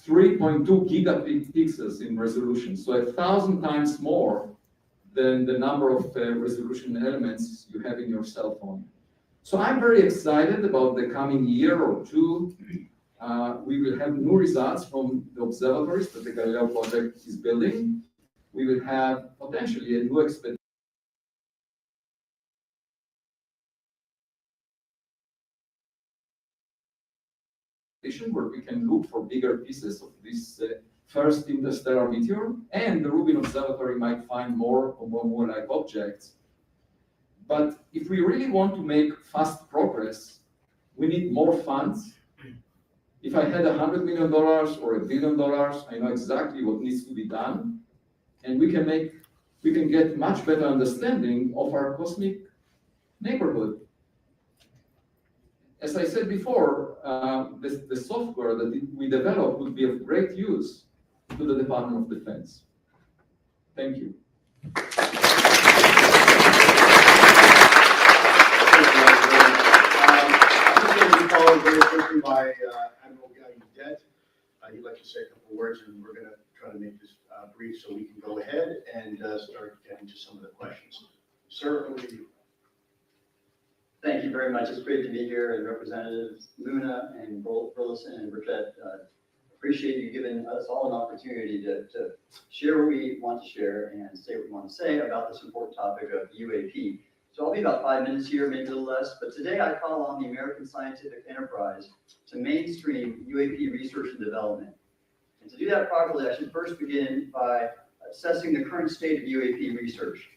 3.2 gigapixels in resolution, so 1,000 times more than the number of resolution elements you have in your cell phone. So I'm very excited about the coming year or two. We will have new results from the observatories that the Galileo project is building. We will have potentially a new expedition where we can look for bigger pieces of this first interstellar meteor, and the Rubin Observatory might find more Oumuamua-like objects. But if we really want to make fast progress, we need more funds. If I had $100 million or $1 billion, I know exactly what needs to be done. And we can get much better understanding of our cosmic neighborhood. As I said before, the software that we developed would be of great use to the Department of Defense. Thank you. Very quickly Sir, over to you. Thank you very much. It's great to be here, and Representatives Luna and Burleson and Burchett. Appreciate you giving us all an opportunity to share what we want to share and say what we want to say about this important topic of UAP. So I'll be about 5 minutes here, maybe a little less, but today I call on the American scientific enterprise to mainstream UAP research and development. And to do that properly, I should first begin by assessing the current state of UAP research.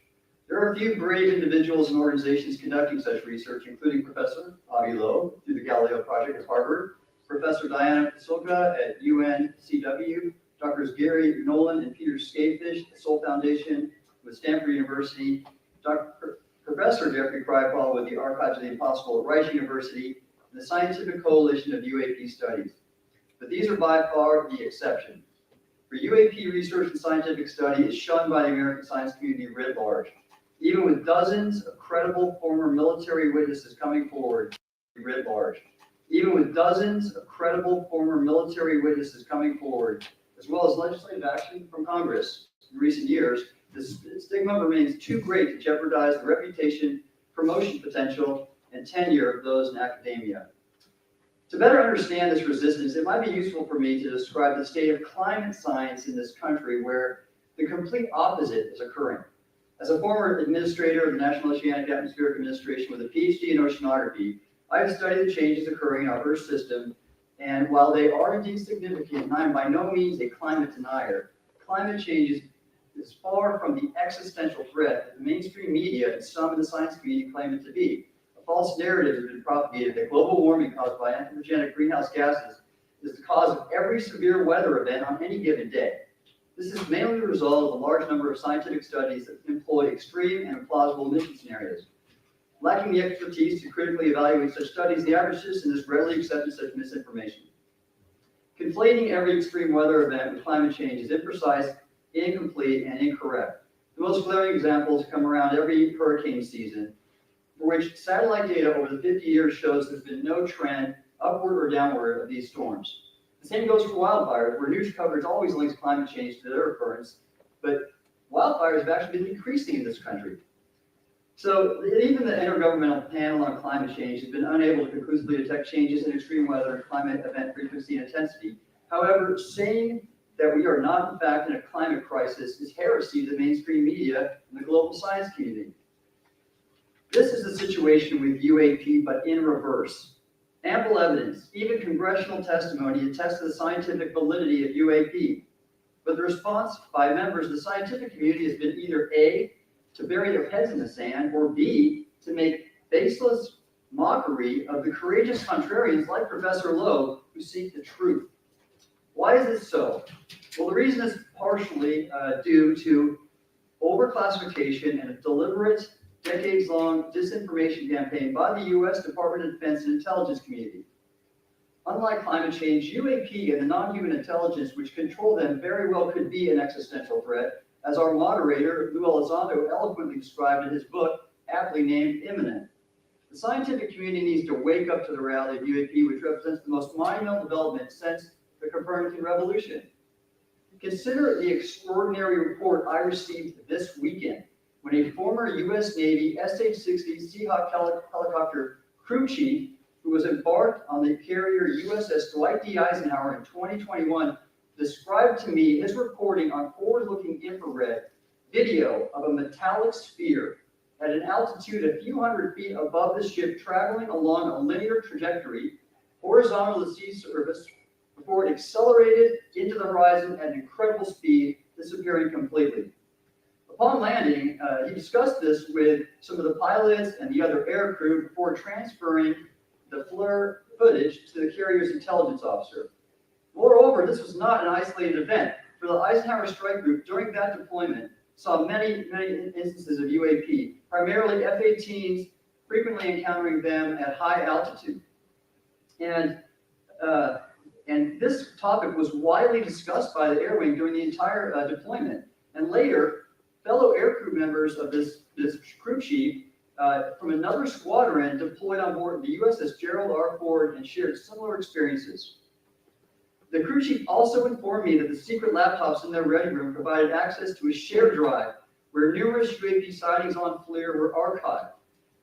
There are a few brave individuals and organizations conducting such research, including Professor Avi Loeb through the Galileo Project at Harvard, Professor Diana Pasulka at UNCW, Drs. Gary Nolan and Peter Skafish at Soul Foundation with Stanford University, Professor Jeffrey Kripal with the Archives of the Impossible at Rice University, and the Scientific Coalition of UAP Studies. But these are by far the exception. For UAP research and scientific study is shunned by the American science community writ large. Even with dozens of credible former military witnesses coming forward, writ large. Even with dozens of credible former military witnesses coming forward, as well as legislative action from Congress in recent years, the stigma remains too great to jeopardize the reputation, promotion potential, and tenure of those in academia. To better understand this resistance, it might be useful for me to describe the state of climate science in this country, where the complete opposite is occurring. As a former administrator of the National Oceanic Atmospheric Administration with a PhD in oceanography, I have studied the changes occurring in our Earth system, and while they are indeed significant, and I am by no means a climate denier, climate change is far from the existential threat that the mainstream media and some in the science community claim it to be. A false narrative has been propagated that global warming caused by anthropogenic greenhouse gases is the cause of every severe weather event on any given day. This is mainly the result of a large number of scientific studies that employ extreme and implausible emission scenarios. Lacking the expertise to critically evaluate such studies, the average citizen has readily accepted such misinformation. Conflating every extreme weather event with climate change is imprecise, incomplete, and incorrect. The most glaring examples come around every hurricane season, for which satellite data over the 50 years shows there's been no trend upward or downward of these storms. The same goes for wildfires, where news coverage always links climate change to their occurrence, but wildfires have actually been decreasing in this country. So even the Intergovernmental Panel on Climate Change has been unable to conclusively detect changes in extreme weather and climate event frequency and intensity. However, saying that we are not in fact in a climate crisis is heresy to the mainstream media and the global science community. This is the situation with UAP, but in reverse. Ample evidence, even congressional testimony, attests to the scientific validity of UAP. But the response by members of the scientific community has been either A, to bury their heads in the sand, or B, to make faceless mockery of the courageous contrarians like Professor Loeb who seek the truth. Why is this so? Well, the reason is partially due to overclassification and a deliberate, decades-long disinformation campaign by the U.S. Department of Defense and intelligence community. Unlike climate change, UAP and the non-human intelligence which control them very well could be an existential threat, as our moderator, Lou Elizondo, eloquently described in his book, aptly named Imminent. The scientific community needs to wake up to the reality of UAP, which represents the most monumental development since the Copernican Revolution. Consider the extraordinary report I received this weekend, when a former U.S. Navy SH-60 Seahawk helicopter crew chief who was embarked on the carrier USS Dwight D. Eisenhower in 2021 described to me his reporting on forward-looking infrared video of a metallic sphere at an altitude a few hundred feet above the ship, traveling along a linear trajectory horizontal to the sea surface before it accelerated into the horizon at an incredible speed, disappearing completely. Upon landing, he discussed this with some of the pilots and the other air crew before transferring the FLIR footage to the carrier's intelligence officer. Moreover, this was not an isolated event. For the Eisenhower Strike Group, during that deployment, saw many instances of UAP, primarily F-18s, frequently encountering them at high altitude. And this topic was widely discussed by the Air Wing during the entire deployment. And later, fellow aircrew members of this crew chief from another squadron deployed on board the USS Gerald R. Ford and shared similar experiences. The crew chief also informed me that the secret laptops in their ready room provided access to a shared drive where numerous UAP sightings on FLIR were archived.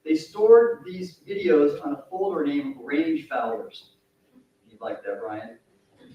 They stored these videos on a folder named Range Fowlers. You'd like that, Brian.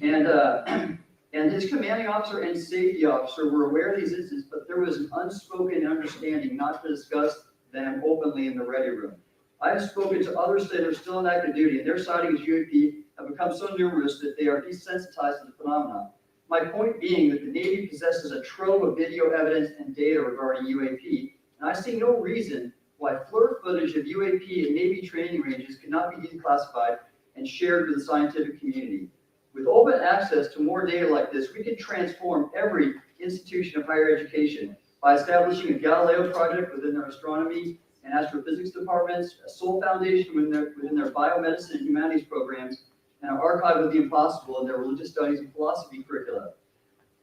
And his commanding officer and safety officer were aware of these incidents, but there was an unspoken understanding not to discuss them openly in the ready room. I have spoken to others that are still in active duty, and their sightings of UAP have become so numerous that they are desensitized to the phenomenon. My point being that the Navy possesses a trove of video evidence and data regarding UAP, and I see no reason why FLIR footage of UAP and Navy training ranges cannot be declassified and shared with the scientific community. With open access to more data like this, we can transform every institution of higher education by establishing a Galileo project within their astronomy and astrophysics departments, a Soul Foundation within their biomedicine and humanities programs, and an archive of the impossible in their religious studies and philosophy curricula.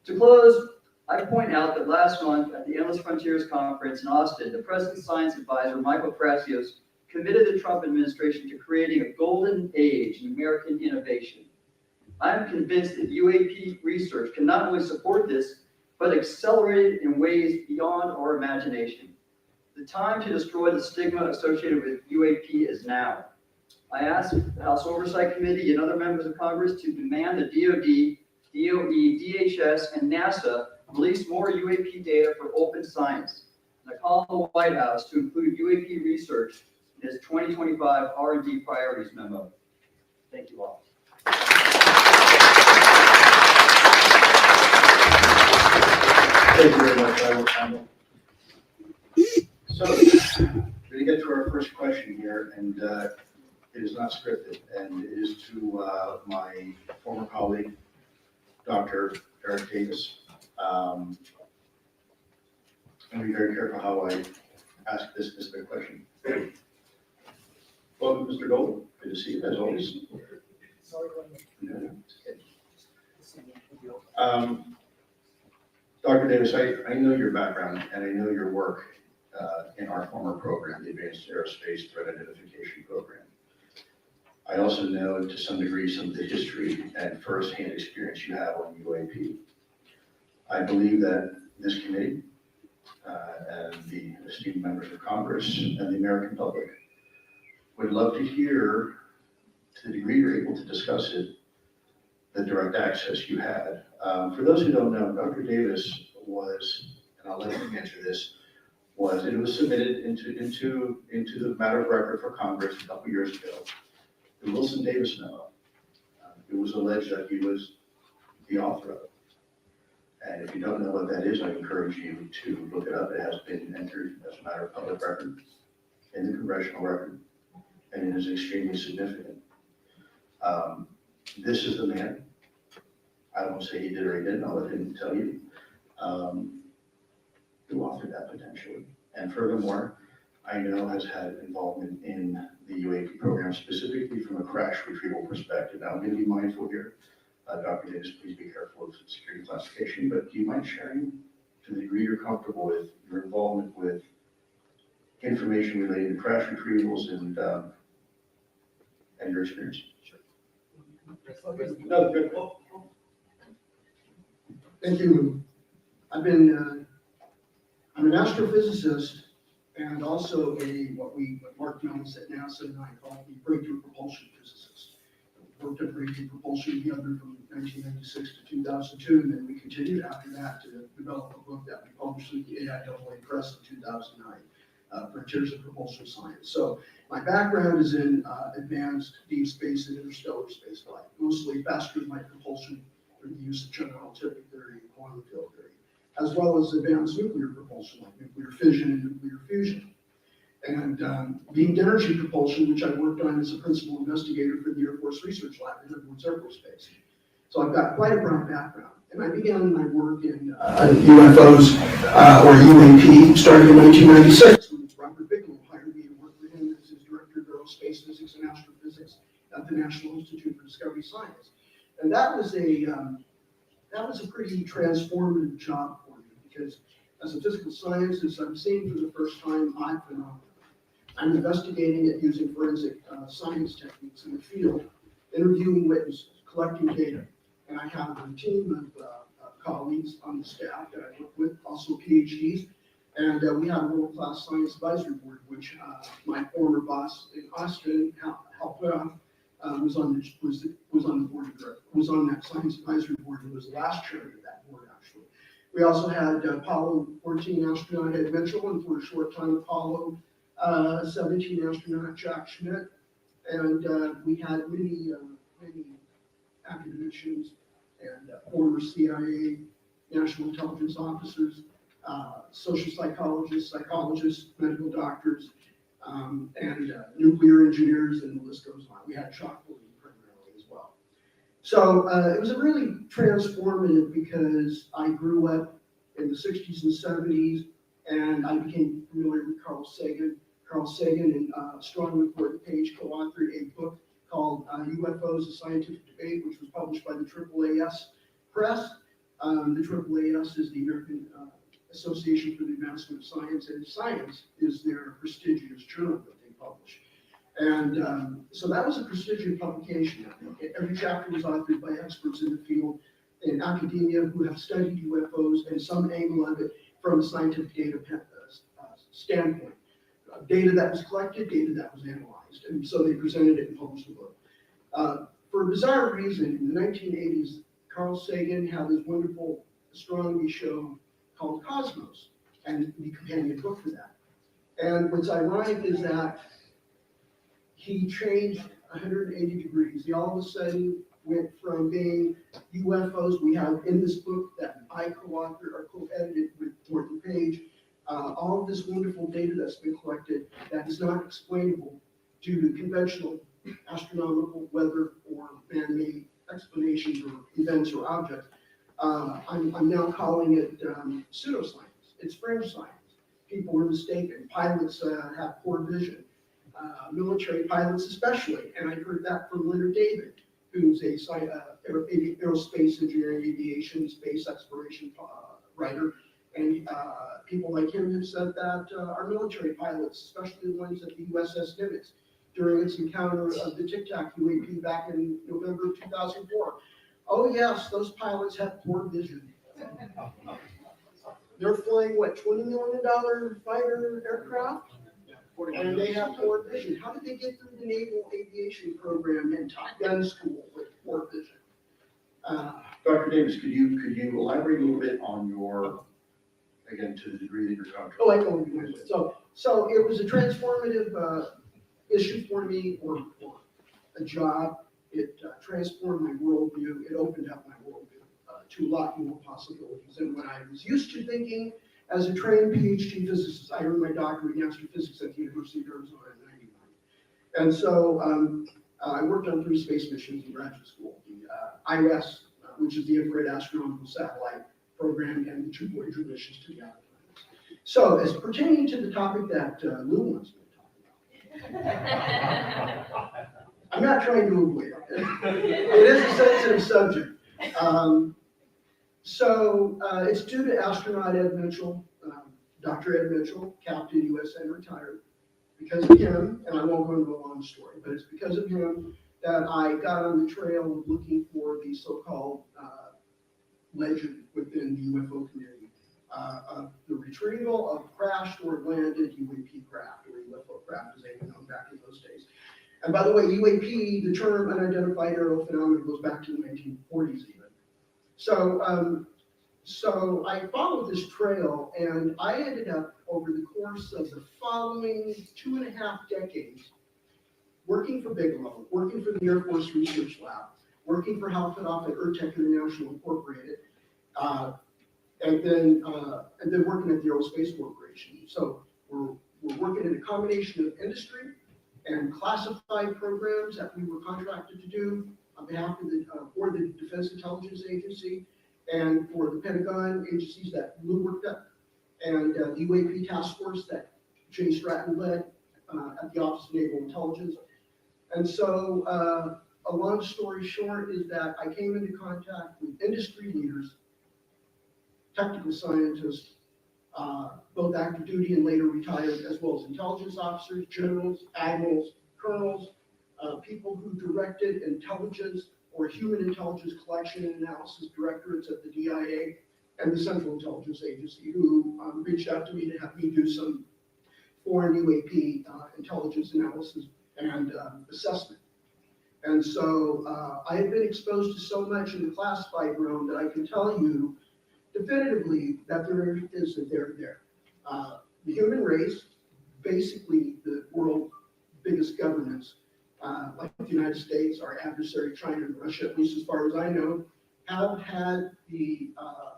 To close, I point out that last month at the Endless Frontiers Conference in Austin, the President's Science Advisor, Michael Krasios, committed the Trump administration to creating a golden age in American innovation. I am convinced that UAP research can not only support this, but accelerate it in ways beyond our imagination. The time to destroy the stigma associated with UAP is now. I ask the House Oversight Committee and other members of Congress to demand the DoD, DOE, DHS, and NASA release more UAP data for open science. And I call on the White House to include UAP research in its 2025 R&D priorities memo. Thank you all. Thank you very much, I will comment. So, we're going to get to our first question here, and it is not scripted, and it is to my former colleague, Dr. Eric Davis. I'm going to be very careful how I ask this specific question. Welcome, Mr. Gold. Good to see you, as always. Dr. Davis, I know your background and I know your work in our former program, the Advanced Aerospace Threat Identification Program. I also know to some degree some of the history and firsthand experience you have on UAP. I believe that this committee and the esteemed members of Congress and the American public would love to hear, to the degree you're able to discuss it, the direct access you had. For those who don't know, Dr. Davis was, and I'll let him answer this, it was submitted into the matter of record for Congress a couple years ago, the Wilson Davis memo. It was alleged that he was the author of it. And if you don't know what that is, I encourage you to look it up. It has been entered as a matter of public record in the congressional record, and it is extremely significant. This is the man. I won't say he did or he didn't, I'll let him tell you, who authored that potentially. And furthermore, I know has had involvement in the UAP program, specifically from a crash retrieval perspective. Now, I'm going to be mindful here. Dr. Davis, please be careful of security classification, but do you mind sharing, to the degree you're comfortable with, your involvement with information related to crash retrievals and your experience? Sure. No, good. Thank you. I'm an astrophysicist and also what Mark Jones at NASA and I call the breakthrough propulsion physicist. We worked at breakthrough propulsion together from 1996 to 2002, and then we continued after that to develop a book that we published with the AIAA Press in 2009, Frontiers of Propulsion Science. So my background is in advanced deep space and interstellar space flight, mostly faster light propulsion through the use of general relativity theory and quantum field theory, as well as advanced nuclear propulsion, like nuclear fission and nuclear fusion. And beamed energy propulsion, which I worked on as a principal investigator for the Air Force Research Lab at Edwards Air Force Base. So I've got quite a broad background. And I began my work in UFOs, or UAP, starting in 1996, when Robert Bigelow hired me to work with him as his director of aerospace physics and astrophysics at the National Institute for Discovery Science. And that was a pretty transformative job for me, because as a physical scientist, I'm seeing for the first time odd phenomena. I'm investigating it using forensic science techniques in the field, interviewing witnesses, collecting data. And I have a team of colleagues on the staff that I work with, also PhDs, And we had a world-class science advisory board, which my former boss in Austin, Hal was on the board of directors, was on that science advisory board, and was the last chairman of that board, actually. We also had Apollo 14 astronaut Ed Mitchell, and for a short time Apollo 17 astronaut Jack Schmidt, and we had many academicians and former CIA national intelligence officers, social psychologists, medical doctors, and nuclear engineers, and the list goes on. We had chocolate primarily as well. So it was a really transformative because I grew up in the 60s and 70s, and I became familiar with Carl Sagan. Carl Sagan and Strong Report Page co-authored a book called UFOs, A Scientific Debate, which was published by the AAAS Press. The AAAS is the American Association for the Advancement of Science, and Science is their prestigious journal that they publish. And so that was a prestigious publication. Every chapter was authored by experts in the field in academia who have studied UFOs and some angle of it from a scientific data standpoint. Data that was collected, data that was analyzed. And so they presented it and published the book. For a bizarre reason, in the 1980s, Carl Sagan had this wonderful astronomy show called Cosmos, and the companion book for that. And what's ironic is that he changed 180 degrees. He all of a sudden went from being UFOs, we have in this book that I co-authored or co-edited with Thornton Page, all of this wonderful data that's been collected that is not explainable due to conventional astronomical, weather, or man-made explanations or events or objects. I'm now calling it pseudoscience. It's fringe science. People were mistaken. Pilots have poor vision. Military pilots especially, and I heard that from Leonard David, who's a aerospace engineering, aviation, space exploration writer. And people like him have said that our military pilots, especially the ones at the USS Nimitz, during its encounter of the Tic Tac UAP back in November of 2004. Oh yes, those pilots have poor vision. They're flying, what, $20 million fighter aircraft? And they have poor vision. How did they get through the Naval Aviation Program and Top Gun School with poor vision? Dr. Davis, could you elaborate a little bit on your, again, to the degree that you're comfortable? Oh, I know what you're doing. So it was a transformative issue for me, or a job. It transformed my worldview. It opened up my worldview to a lot more possibilities than what I was used to thinking. As a trained PhD physicist, I earned my doctorate in astrophysics at the University of Arizona in '99. And so I worked on 3 space missions in graduate school. The IRAS, which is the Infrared Astronomical Satellite Program, and the 2 Voyager missions to the outer planets. So as pertaining to the topic that Lou wants me to talk about, I'm not trying to avoid it. It is a sensitive subject. It's due to astronaut Ed Mitchell, Dr. Ed Mitchell, Captain USN retired. Because of him, and I won't go into a long story, but it's because of him that I got on the trail of looking for the so-called legend within the UFO community. The retrieval of crashed or landed UAP craft, or UFO craft as they were known back in those days. And by the way, UAP, the term unidentified aerial phenomenon, goes back to the 1940s even. So I followed this trail, and I ended up, over the course of the following 2.5 decades, working for Bigelow, working for the Air Force Research Lab, working for Halfenoff at Urtech International Incorporated, and then working at the Aerospace Corporation. So we're working in a combination of industry and classified programs that we were contracted to do on behalf of for the Defense Intelligence Agency and for the Pentagon agencies that Lou worked at, and the UAP task force that Jay Stratton led at the Office of Naval Intelligence. And so a long story short is that I came into contact with industry leaders, technical scientists, both active duty and later retired, as well as intelligence officers, generals, admirals, colonels, people who directed intelligence or human intelligence collection and analysis directorates at the DIA, and the Central Intelligence Agency, who reached out to me to have me do some foreign UAP intelligence analysis and assessment. And so I have been exposed to so much in the classified realm that I can tell you definitively that there is a there. The human race, basically the world's biggest governments, like the United States, our adversary China and Russia, at least as far as I know, have had the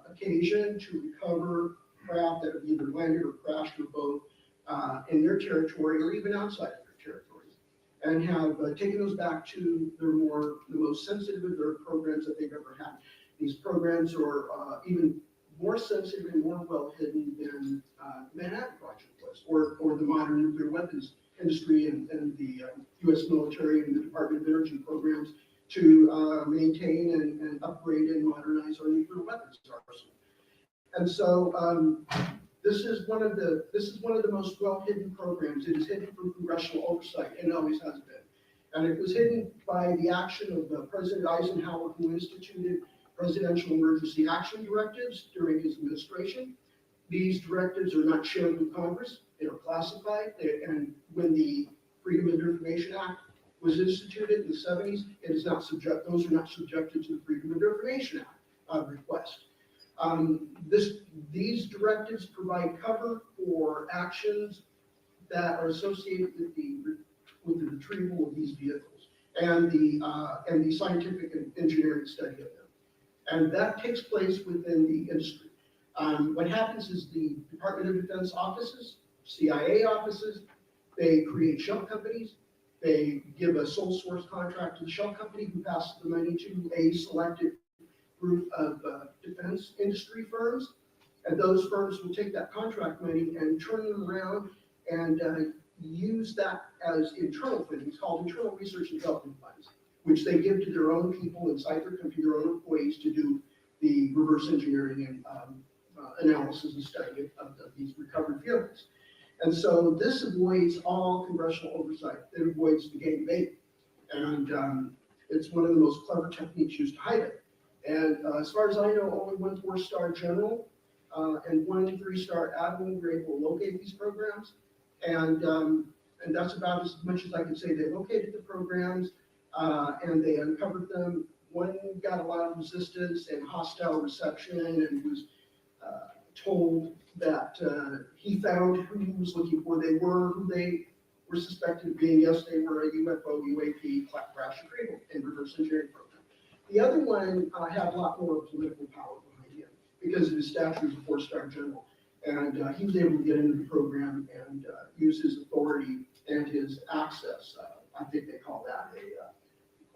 occasion to recover craft that have either landed or crashed or both in their territory or even outside of their territories, and have taken those back to the most sensitive of their programs that they've ever had. These programs are even more sensitive and more well hidden than the Manhattan Project was, or the modern nuclear weapons industry and the U.S. military and the Department of Energy programs to maintain and upgrade and modernize our nuclear weapons arsenal. And so this is one of the most well hidden programs. It is hidden from congressional oversight and always has been. And it was hidden by the action of President Eisenhower, who instituted presidential emergency action directives during his administration. These directives are not shared with Congress. They are classified. And when the Freedom of Information Act was instituted in the 70s, those are not subjected to the Freedom of Information Act request. These directives provide cover for actions that are associated with the retrieval of these vehicles and the scientific and engineering study of them. And that takes place within the industry. What happens is the Department of Defense offices, CIA offices, they create shell companies. They give a sole source contract to the shell company who passes the money to a selected group of defense industry firms. And those firms will take that contract money and turn them around and use that as internal things called internal research and development funds, which they give to their own people inside their company, their own employees, to do the reverse engineering and analysis and study of these recovered vehicles. And so this avoids all congressional oversight. It avoids the game debate. And it's one of the most clever techniques used to hide it. And as far as I know, only one 4-star general and one 3-star admiral were able to locate these programs. And that's about as much as I can say. They located the programs and they uncovered them. One got a lot of resistance and hostile reception and was told that he found who he was looking for. They were who they were suspected of being. Yes, they were a UFO, UAP, crash retrieval and reverse engineering program. The other one had a lot more political power behind him because of his stature as a 4-star general. And he was able to get into the program and use his authority and his access. I think they call that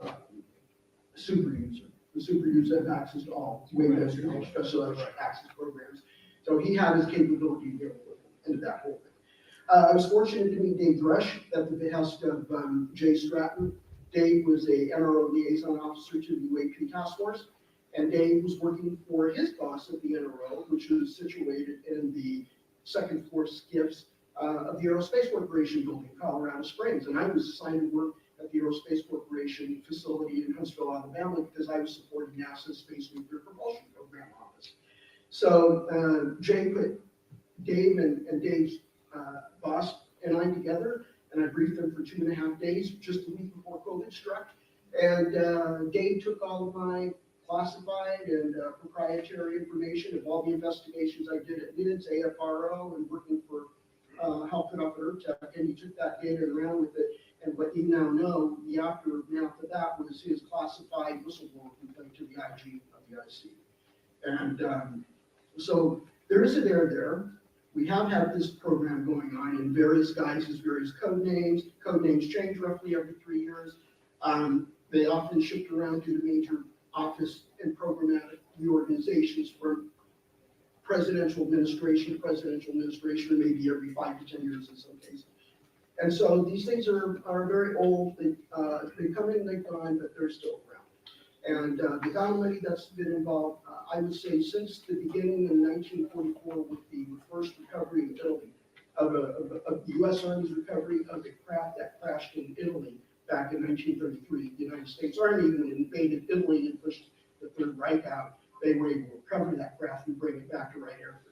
a super user. The super user has access to all special access programs. So he had his capability to be able to look into that whole thing. I was fortunate to meet Dave Dresch at the behest of Jay Stratton. Dave was a NRO liaison officer to the UAP task force, and Dave was working for his boss at the NRO, which was situated in the second floor skiffs of the Aerospace Corporation building in Colorado Springs. And I was assigned to work at the Aerospace Corporation facility in Huntsville, Alabama, because I was supporting NASA's Space Nuclear Propulsion Program office. So Jay put Dave and Dave's boss and I together, and I briefed them for 2.5 days, just a week before COVID struck. And Dave took all of my classified and proprietary information of all the investigations I did at NIDS, AFRO, and working for helping up at ERTEC, and he took that data and ran with it. And what you now know, the aftermath of that was his classified whistleblower complaint to the IG of the IC. And so there is a there. We have had this program going on in various guises, various code names. Code names change roughly every 3 years. They often shift around to the major office and programmatic reorganizations for presidential administration, or maybe every 5 to 10 years in some cases. And so these things are very old. They come in, they gone, but they're still around. And the amount of money that's been involved, I would say since the beginning in 1944 with the first recovery in Italy, of the U.S. Army's recovery of the craft that crashed in Italy back in 1933. The United States Army, when it invaded Italy and pushed the Third Reich out, they were able to recover that craft and bring it back to Wright Airfield.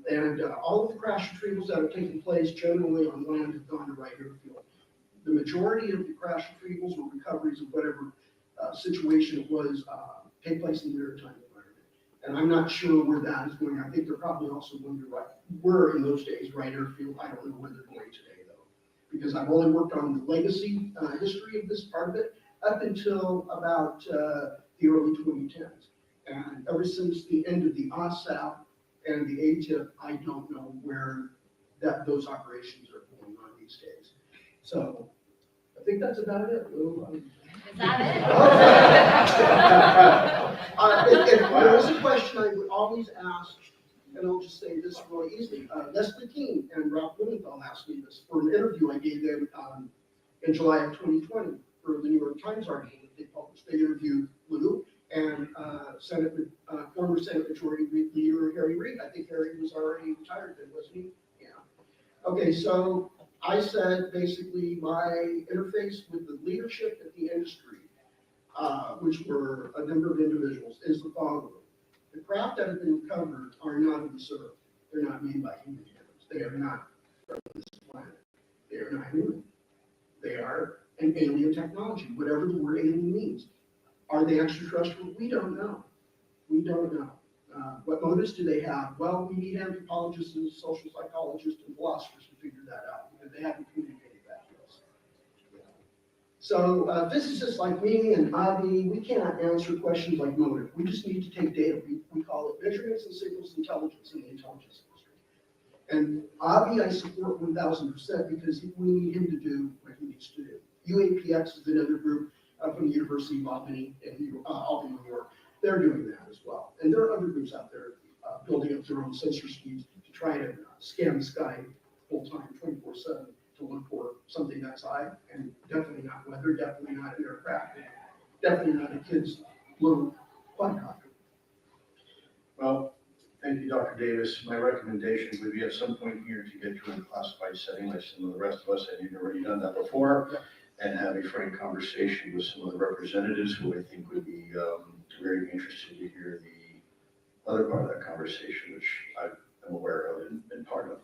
And all of the crash retrievals that have taken place generally on land have gone to Wright Airfield. The majority of the crash retrievals or recoveries of whatever situation it was take place in the maritime environment. And I'm not sure where that is going. I think they're probably also going to were in those days Wright Airfield. I don't know where they're going today though, because I've only worked on the legacy history of this part of it up until about the early 2010s. And ever since the end of the OSAP and the ATIP, I don't know where those operations are going on these days. So I think that's about it. Is that it? If there was a question I would always ask, and I'll just say this really easily. Leslie King and Ralph Blumenthal asked me this for an interview I gave them in July of 2020 for the New York Times article that they published. They interviewed Lou and former Senate Majority Leader Harry Reid. I think Harry was already retired then, wasn't he? Yeah. Okay, so I said basically my interface with the leadership of the industry, which were a number of individuals, is the following. The craft that have been recovered are not of this earth. They're not made by human hands. They are not from this planet. They are not human. They are an alien technology, whatever the word alien means. Are they extraterrestrial? We don't know. We don't know. What motives do they have? Well, we need anthropologists and social psychologists and philosophers to figure that out because they haven't communicated that to us. So physicists like me and Avi, we cannot answer questions like motive. We just need to take data. We call it measurements and signals intelligence in the intelligence industry. And Avi, I support 1000% because we need him to do what he needs to do. UAPX is another group from the University of Albany in Albany, New York. They're doing that as well. And there are other groups out there building up their own sensor suites to try to scan the sky full time, 24/7, to look for something that's high, and definitely not weather, definitely not an aircraft, definitely not a kid's little quadcopter. Well, thank you, Dr. Davis. My recommendation would be at some point here to get to a classified setting like some of the rest of us, and you've already done that before, and have a frank conversation with some of the representatives who I think would be very interested to hear the other part of that conversation, which I'm aware of and been part of.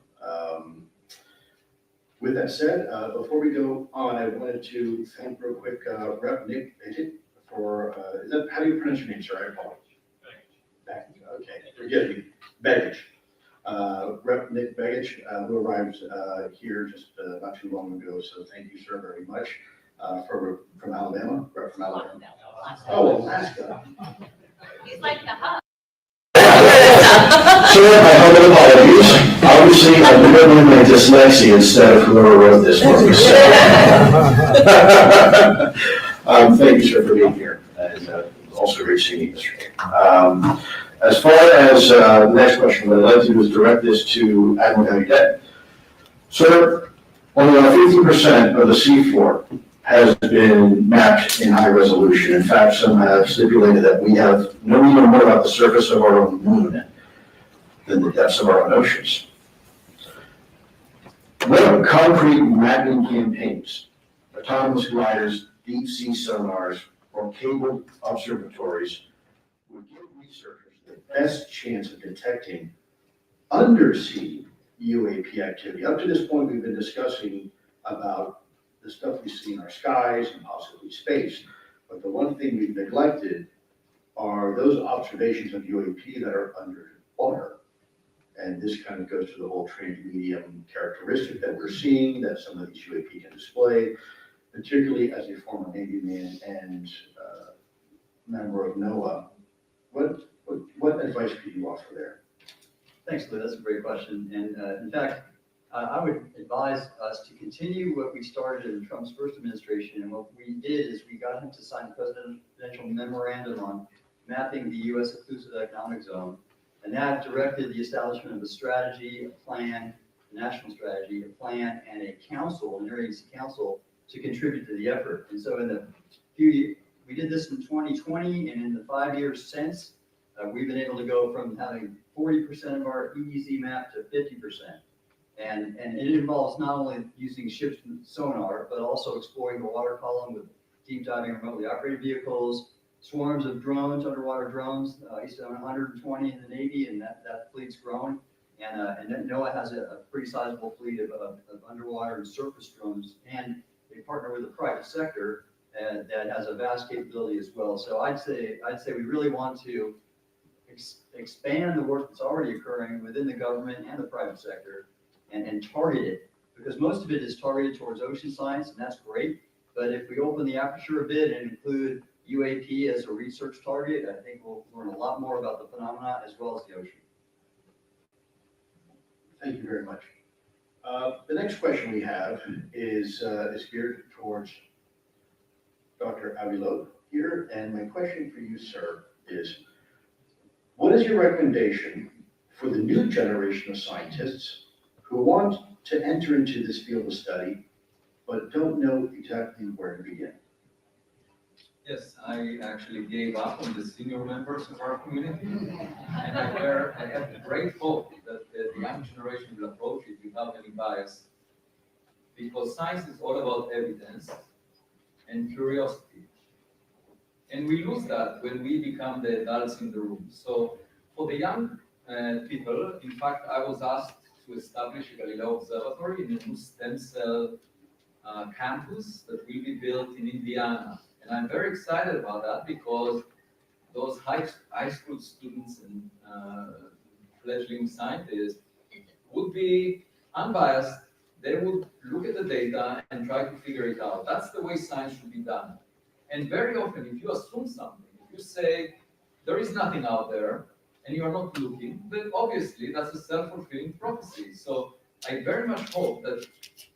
With that said, before we go on, I wanted to thank real quick Rep. Nick Baggett for, how do you pronounce your name, sir? I apologize. Baggage. Okay, forgive me. Baggage. Rep. Nick Baggage, who arrived here just not too long ago, so thank you, sir, very much. From Alabama, Rep. from Alabama. Oh, Alaska. He's like the hub. Sir, my humble apologies. Obviously, I'm remembering my dyslexia instead of whoever wrote this for me. Thank you, sir, for being here, and also great seeing you yesterday. As far as the next question, what I'd like to do is direct this to Admiral Gallaudet. Sir, only about 50% of the seafloor has been mapped in high resolution. In fact, some have stipulated that we have no even more about the surface of our own moon than the depths of our own oceans. What concrete mapping campaigns, autonomous gliders, deep sea sonars, or cabled observatories would give researchers the best chance of detecting undersea UAP activity? Up to this point, we've been discussing about the stuff we see in our skies and possibly space. But the one thing we've neglected are those observations of UAP that are underwater. And this kind of goes to the whole transmedium characteristic that we're seeing that some of these UAP can display, particularly as a former Navy man and member of NOAA. What advice could you offer there? Thanks, Lou. That's a great question. And in fact, I would advise us to continue what we started in Trump's first administration. And what we did is we got him to sign a presidential memorandum on mapping the U.S. exclusive economic zone. And that directed the establishment of a strategy, a plan, a national strategy, a plan, and a council, an interagency council, to contribute to the effort. And so we did this in 2020, and in the 5 years since, we've been able to go from having 40% of our EEZ map to 50%. And it involves not only using ships sonar, but also exploring the water column with deep diving remotely operated vehicles, swarms of drones, underwater drones. Used to own 120 in the Navy, and that fleet's growing. And then NOAA has a pretty sizable fleet of underwater and surface drones, and they partner with the private sector that has a vast capability as well. So I'd say we really want to expand the work that's already occurring within the government and the private sector, and target it, because most of it is targeted towards ocean science, and that's great. But if we open the aperture a bit and include UAP as a research target, I think we'll learn a lot more about the phenomena as well as the ocean. Thank you very much. The next question we have is geared towards Dr. Avilov here, and my question for you, sir, is what is your recommendation for the new generation of scientists who want to enter into this field of study but don't know exactly where to begin? Yes, I actually gave up on the senior members of our community, and I have great hope that the young generation will approach it without any bias, because science is all about evidence and curiosity. And we lose that when we become the adults in the room. So for the young people, in fact, I was asked to establish a Galileo Observatory in a new stem cell campus that will be built in Indiana. And I'm very excited about that, because those high school students and fledgling scientists would be unbiased. They would look at the data and try to figure it out. That's the way science should be done. And very often, if you assume something, if you say there is nothing out there and you are not looking, then obviously that's a self-fulfilling prophecy. So I very much hope that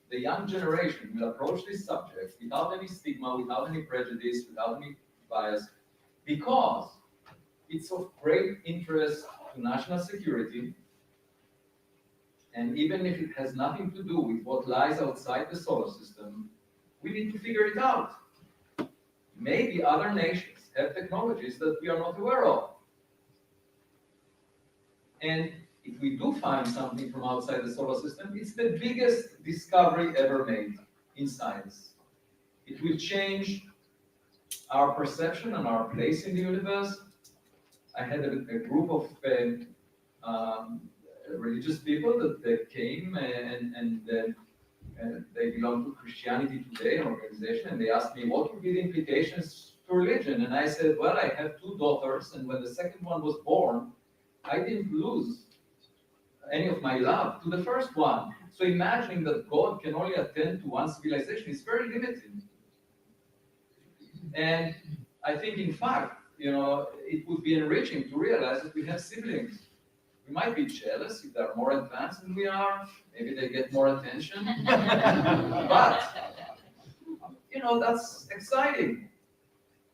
the young generation will approach this subject without any stigma, without any prejudice, without any bias, because it's of great interest to national security. And even if it has nothing to do with what lies outside the solar system, we need to figure it out. Maybe other nations have technologies that we are not aware of. And if we do find something from outside the solar system, it's the biggest discovery ever made in science. It will change our perception and our place in the universe. I had a group of religious people that came and they belong to Christianity Today, an organization, and they asked me, what would be the implications to religion? And I said, well, I have 2 daughters, and when the second one was born, I didn't lose any of my love to the first one. So imagining that God can only attend to one civilization is very limiting. And I think, in fact, it would be enriching to realize that we have siblings. We might be jealous if they're more advanced than we are. Maybe they get more attention. But, that's exciting.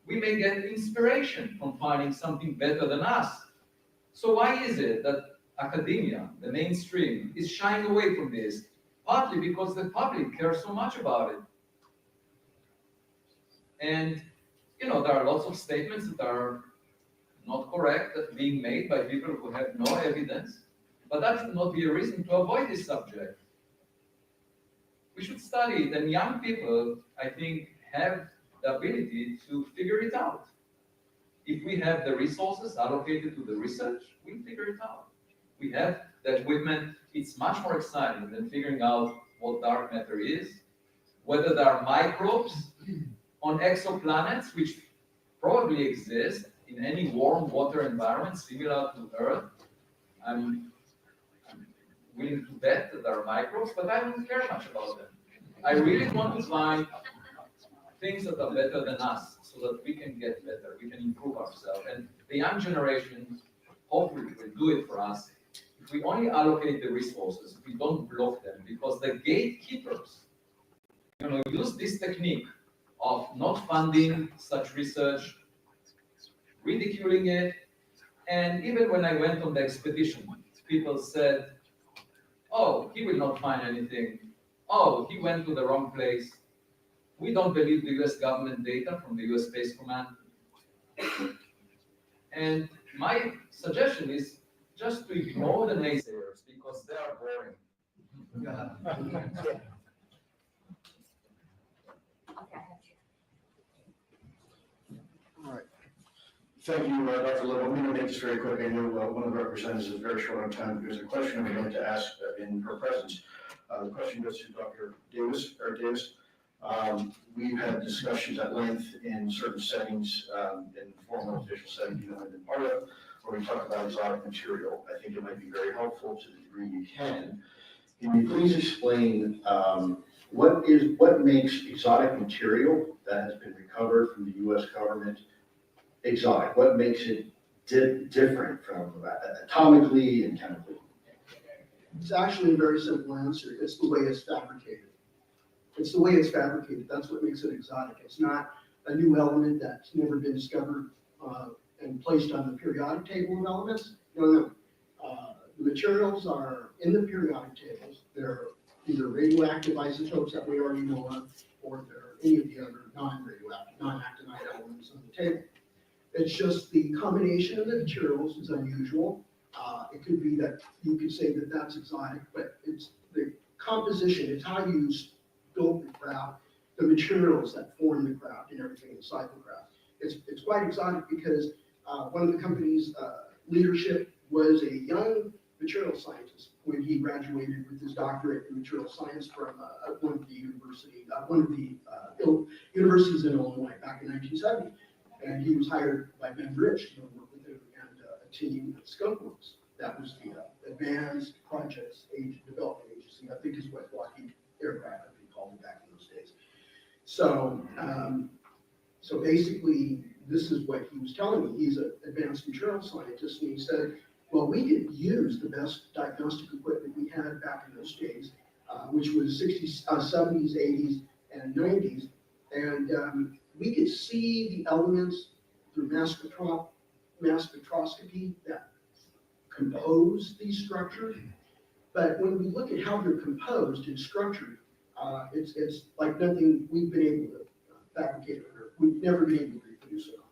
We may get inspiration from finding something better than us. So why is it that academia, the mainstream, is shying away from this? Partly because the public cares so much about it. And, there are lots of statements that are not correct, that are being made by people who have no evidence. But that should not be a reason to avoid this subject. We should study it, and young people, I think, have the ability to figure it out. If we have the resources allocated to the research, we'll figure it out. We have the equipment. It's much more exciting than figuring out what dark matter is, whether there are microbes on exoplanets, which probably exist in any warm water environment similar to Earth. I'm willing to bet that there are microbes, but I don't care much about them. I really want to find things that are better than us, so that we can get better, we can improve ourselves. And the young generation hopefully will do it for us if we only allocate the resources, if we don't block them, because the gatekeepers, use this technique of not funding such research, ridiculing it. And even when I went on the expedition, people said, oh, he will not find anything. Oh, he went to the wrong place. We don't believe the US government data from the US Space Command. And my suggestion is just to ignore the naysayers, because they are boring. All right. Thank you, Dr. Little. I'm going to make this very quick. I know one of the representatives is very short on time. There's a question I would like to ask in her presence. The question goes to Dr. Davis. We've had discussions at length in certain settings, in formal official settings you know I've been part of, where we talk about exotic material. I think it might be very helpful to the degree you can. Can you please explain what makes exotic material that has been recovered from the U.S. government exotic? What makes it different from atomically and chemically? It's actually a very simple answer. It's the way it's fabricated. It's the way it's fabricated. That's what makes it exotic. It's not a new element that's never been discovered and placed on the periodic table of elements. No. The materials are in the periodic tables. They're either radioactive isotopes that we already know of, or they're any of the other non-radioactive, non-actinide elements on the table. It's just the combination of the materials is unusual. It could be that you could say that that's exotic, but it's the composition, it's how you build the craft, the materials that form the craft and everything inside the craft. It's quite exotic because one of the company's leadership was a young material scientist when he graduated with his doctorate in material science from one of the universities in Illinois back in 1970. And he was hired by Ben Rich to work with him and a team at Skunkworks. That was the Advanced Projects Development Agency, I think is what Lockheed Aircraft, I think, called it back in those days. So, so basically, this is what he was telling me. He's an advanced material scientist, and he said, well, we could use the best diagnostic equipment we had back in those days, which was 60s, 70s, 80s, and 90s, and we could see the elements through mass spectroscopy that compose these structures. But when we look at how they're composed and structured, it's like nothing we've been able to fabricate on Earth. We've never been able to reproduce it on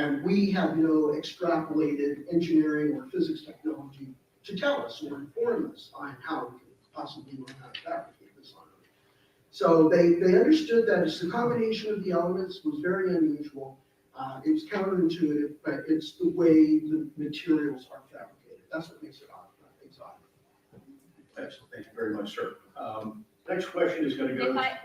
Earth. And we have no extrapolated engineering or physics technology to tell us or inform us on how we could possibly learn how to fabricate this on Earth. So they understood that it's the combination of the elements was very unusual. It's counterintuitive, but it's the way the materials are fabricated. That's what makes it exotic. Excellent. Thank you very much, sir. Next question is going to go. If I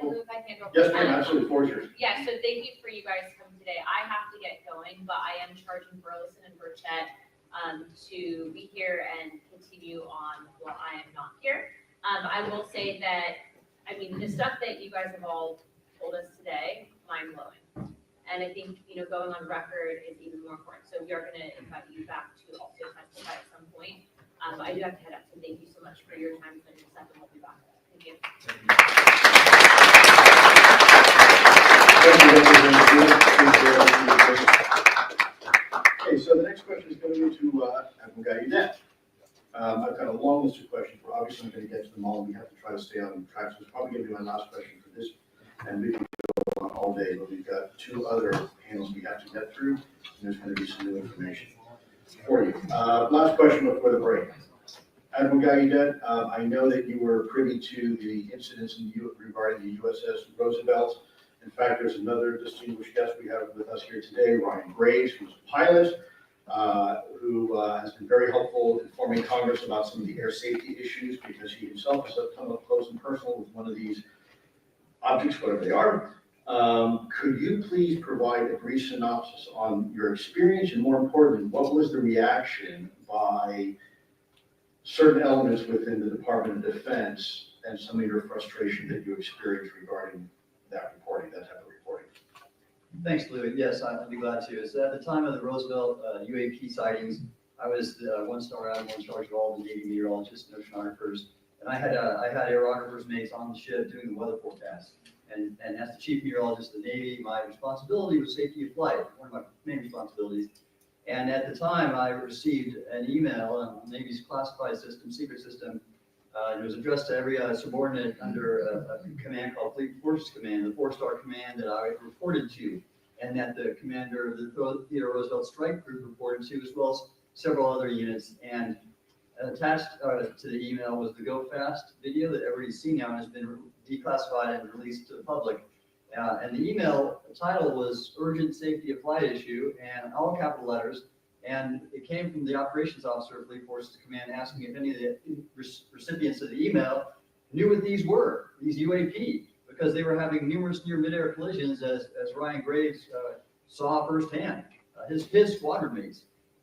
can go. Yes, ma'am, absolutely. Floor is yours. Yeah, so thank you for you guys coming today. I have to get going, but I am charging Burleson and Burchett to be here and continue on while I am not here. I will say that, I mean, the stuff that you guys have all told us today, mind-blowing. And I think, going on record is even more important. So we are going to invite you back to also testify at some point. But I do have to head up, so thank you so much for your time and your stuff, and we'll be back. Thank you. Okay, so the next question is going to go to Admiral Guyudet. I've got a long list of questions. We're obviously not going to get to them all. We have to try to stay on track. So it's probably going to be my last question for this. And we can go on all day, but we've got two other panels we have to get through. And there's going to be some new information for you. Last question before the break. Admiral Guyudet, I know that you were privy to the incidents regarding the USS Roosevelt. In fact, there's another distinguished guest we have with us here today, Ryan Graves, who's a pilot, who has been very helpful informing Congress about some of the air safety issues because he himself has come up close and personal with one of these objects, whatever they are. Could you please provide a brief synopsis on your experience, and more importantly, what was the reaction by certain elements within the Department of Defense and some of your frustration that you experienced regarding that reporting, that type of reporting? Thanks, Lou. Yes, I'd be glad to. So at the time of the Roosevelt UAP sightings, I was the one-star admiral in charge of all the Navy meteorologists and oceanographers. And I had aerographers mates on the ship doing the weather forecast. And as the chief meteorologist of the Navy, my responsibility was safety of flight, one of my main responsibilities. And at the time, I received an email on the Navy's classified system, secret system. It was addressed to every subordinate under a command called Fleet Forces Command, the 4-star command that I reported to, and that the commander of the Theodore Roosevelt Strike Group reported to, as well as several other units. And attached to the email was the Go Fast video that everybody's seen now and has been declassified and released to the public. And the email title was Urgent Safety of Flight Issue, and all capital letters. And it came from the operations officer of Fleet Forces Command asking if any of the recipients of the email knew what these were, these UAP, because they were having numerous near mid-air collisions, as Ryan Graves saw firsthand, his squadron mates.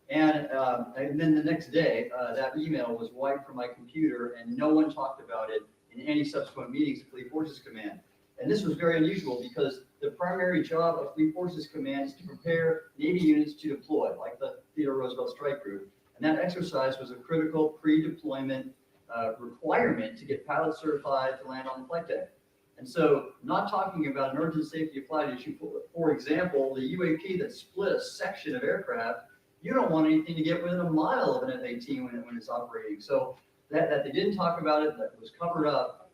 And then the next day, that email was wiped from my computer, and no one talked about it in any subsequent meetings at Fleet Forces Command. And this was very unusual because the primary job of Fleet Forces Command is to prepare Navy units to deploy, like the Theodore Roosevelt Strike Group. And that exercise was a critical pre-deployment requirement to get pilots certified to land on the flight deck. And so, not talking about an urgent safety of flight issue, for example, the UAP that split a section of aircraft, you don't want anything to get within a mile of an F-18 when it's operating. So that they didn't talk about it, that was covered up,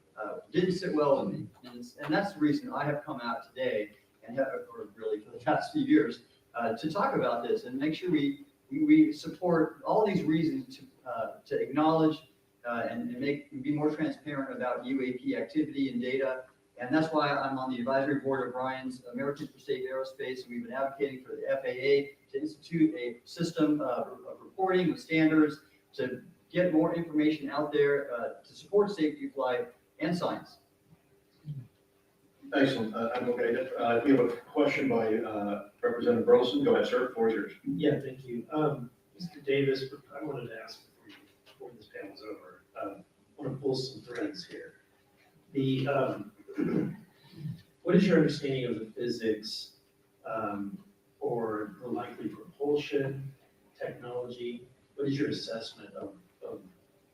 didn't sit well with me. And that's the reason I have come out today, and or really for the past few years, to talk about this and make sure we support all these reasons to acknowledge and be more transparent about UAP activity and data. And that's why I'm on the advisory board of Ryan's Americans for Safe Aerospace. And we've been advocating for the FAA to institute a system of reporting with standards to get more information out there to support safety flight and science. Excellent. I'm okay. We have a question by Representative Burleson. Go ahead, sir. Floor is yours. Yeah, thank you. Mr. Davis, I wanted to ask before this panel's over, I want to pull some threads here. What is your understanding of the physics or the likely propulsion technology? What is your assessment of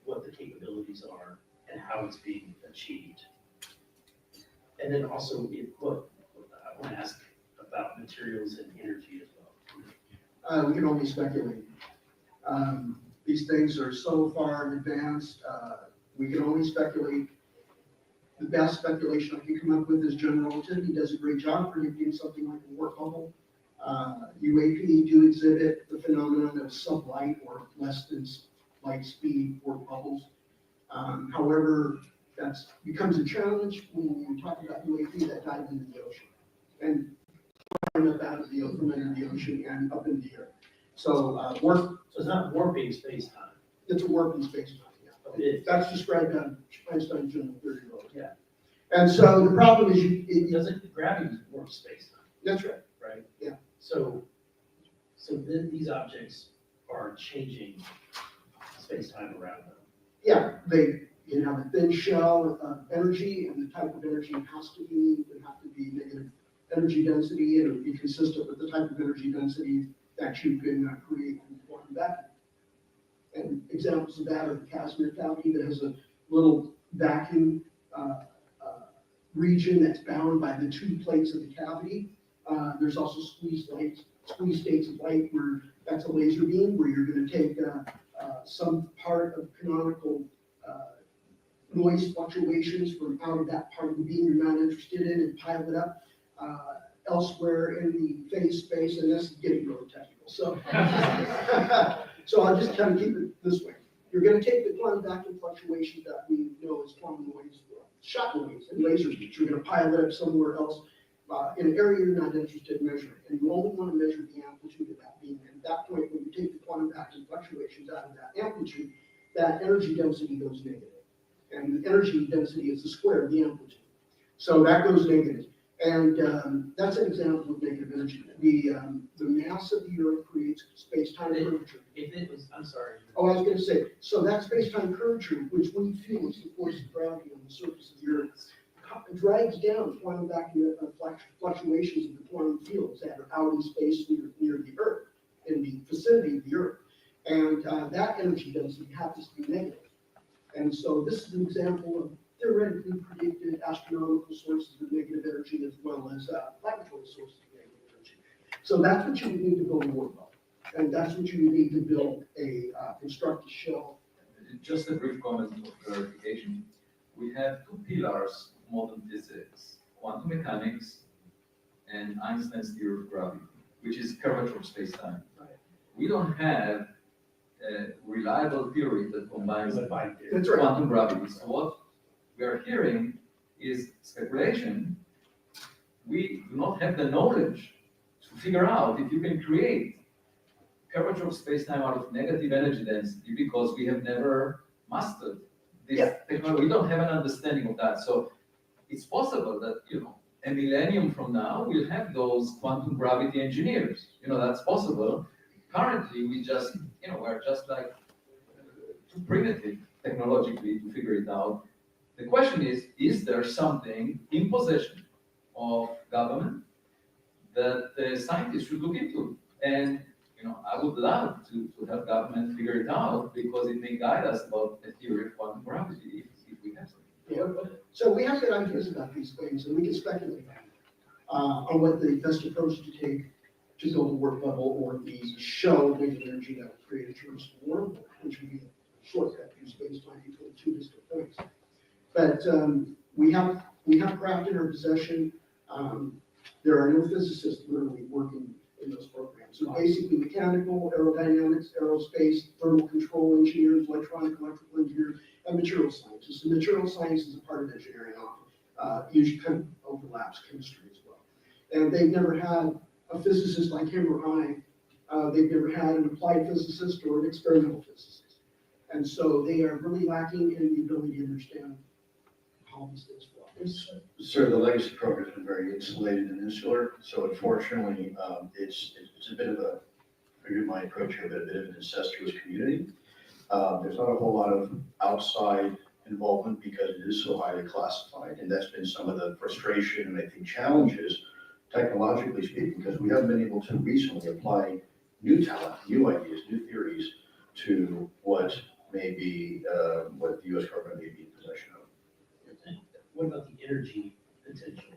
what the capabilities are and how it's being achieved? And then also, I want to ask about materials and energy as well. We can only speculate. These things are so far advanced, we can only speculate. The best speculation I can come up with is General Relativity does a great job predicting something like a warp bubble. UAP do exhibit the phenomenon of sublight or less than light speed warp bubbles. However, that becomes a challenge when you talk about UAP that dive into the ocean and climb up out of from under the ocean and up in the air. So So it's not warping space-time. It's a warping space-time. Yeah. That's described on Einstein's general theory of relativity. Yeah. And so the problem is gravity warps space-time. That's right. Right? Yeah. So then these objects are changing space-time around them. Yeah, they have a thin shell of energy, and the type of energy has to be negative energy density, and it would be consistent with the type of energy density that you can create in quantum vacuum. And examples of that are the Casimir cavity that has a little vacuum region that's bound by the two plates of the cavity. There's also squeeze states of light, where that's a laser beam, where you're going to take some part of canonical noise fluctuations from out of that part of the beam you're not interested in and pile it up elsewhere in the phase space, and this is getting really technical. So, so I'll just kind of keep it this way. You're going to take the quantum vacuum fluctuations that we know as quantum noise, shock noise, and laser beams. You're going to pile it up somewhere else in an area you're not interested in measuring, and you only want to measure the amplitude of that beam. And at that point, when you take the quantum vacuum fluctuations out of that amplitude, that energy density goes negative. And the energy density is the square of the amplitude. So that goes negative. And that's an example of negative energy. The mass of the Earth creates space-time curvature. If it was, I'm sorry. Oh, I was going to say, so that space-time curvature, which we feel is the force of gravity on the surface of the Earth, drags down quantum vacuum fluctuations of the quantum fields that are out in space near the Earth, in the vicinity of the Earth. And that energy density happens to be negative. And so this is an example of theoretically predicted astronomical sources of negative energy, as well as laboratory sources of negative energy. So that's what you would need to build a warp bubble. And that's what you would need to build a construct a shell. Just a brief comment of clarification. We have two pillars of modern physics: quantum mechanics and Einstein's theory of gravity, which is curvature of space-time. Right. We don't have a reliable theory that combines That's right. quantum gravity. So what we are hearing is speculation we do not have the knowledge to figure out if you can create curvature of space-time out of negative energy density because we have never mastered this technology. We don't have an understanding of that. So it's possible that, a millennium from now, we'll have those quantum gravity engineers. That's possible. Currently, we're just like too primitive technologically to figure it out. The question is there something in possession of government that the scientists should look into? And I would love to help government figure it out because it may guide us about the theory of quantum gravity if we have something. Yeah. So we have good ideas about these things, and we can speculate on what the best approach to take to build a work level or the show negative energy that will create a terrestrial world, which would be a shortcut through space-time between two distant things. But we have craft in our possession. There are no physicists literally working in those programs. So basically mechanical, aerodynamics, aerospace, thermal control engineers, electrical engineers, and material scientists. And material science is a part of engineering often. Usually kind of overlaps chemistry as well. And they've never had a physicist like him or I. They've never had an applied physicist or an experimental physicist. And so they are really lacking in the ability to understand how these things work. Sir, the legacy program has been very insulated and insular, so unfortunately, it's a bit of a, forgive my approach here, but a bit of an incestuous community. There's not a whole lot of outside involvement because it is so highly classified, and that's been some of the frustration and I think challenges, technologically speaking, because we haven't been able to recently apply new talent, new ideas, new theories to what may be, what the U.S. government may be in possession of. What about the energy potential?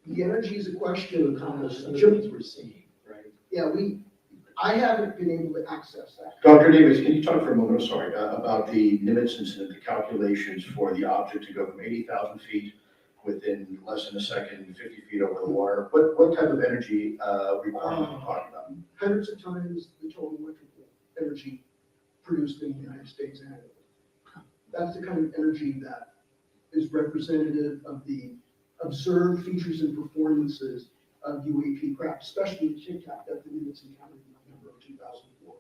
The energy is a question of how much. Things we're seeing, right? Yeah, I haven't been able to access that. Dr. Davis, can you talk for a moment, sorry, about the Nimitz incident, the calculations for the object to go from 80,000 feet within less than a second, 50 feet over the water? What type of energy requirement are you talking about? Hundreds of times the total electrical energy produced in the United States annually. That's the kind of energy that is representative of the observed features and performances of UAP craft, especially the Tic Tac that the Nimitz encountered in November of 2004.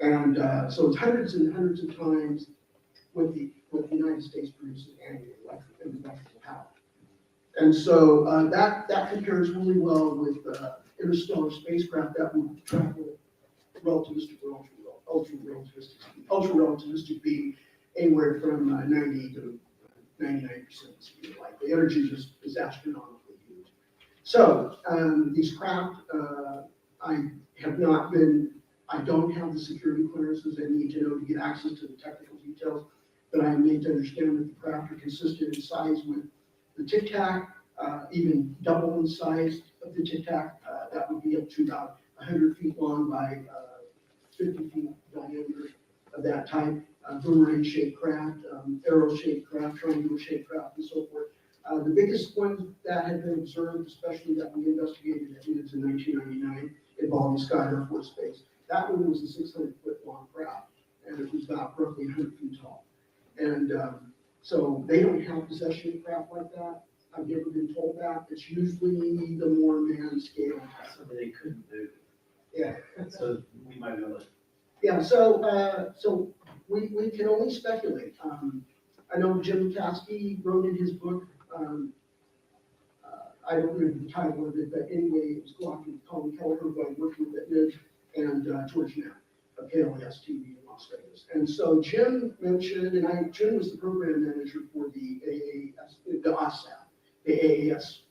And so it's hundreds and hundreds of times what the United States produces annually in electrical power. And so that compares really well with interstellar spacecraft that would travel relativistic or ultra-relativistic being anywhere from 90 to 99% of the speed of light. The energy is astronomically huge. So these craft, I don't have the security clearances I need to know to get access to the technical details, but I am made to understand that the craft are consistent in size with the Tic Tac, even double in size of the Tic Tac. That would be up to about 100 feet long by 50 feet diameter of that type. Boomerang-shaped craft, arrow-shaped craft, triangular-shaped craft, and so forth. The biggest ones that had been observed, especially that we investigated at Nimitz in 1999, involving Scott Air Force Base. That one was a 600-foot long craft, and it was about roughly 100 feet tall. And so they don't have possession of craft like that. I've never been told that. It's usually the more manned scale. Something they couldn't do. Yeah. So we might be able to. Yeah, so we can only speculate. I know Jim Kasky wrote in his book, I don't remember the title of it, but anyway, it was co-authored with Colin Keller, who I worked with at NID, and George Knapp of KLAS TV in Las Vegas. And so Jim mentioned, and Jim was the program manager for the AAS, the OSAP, the AAS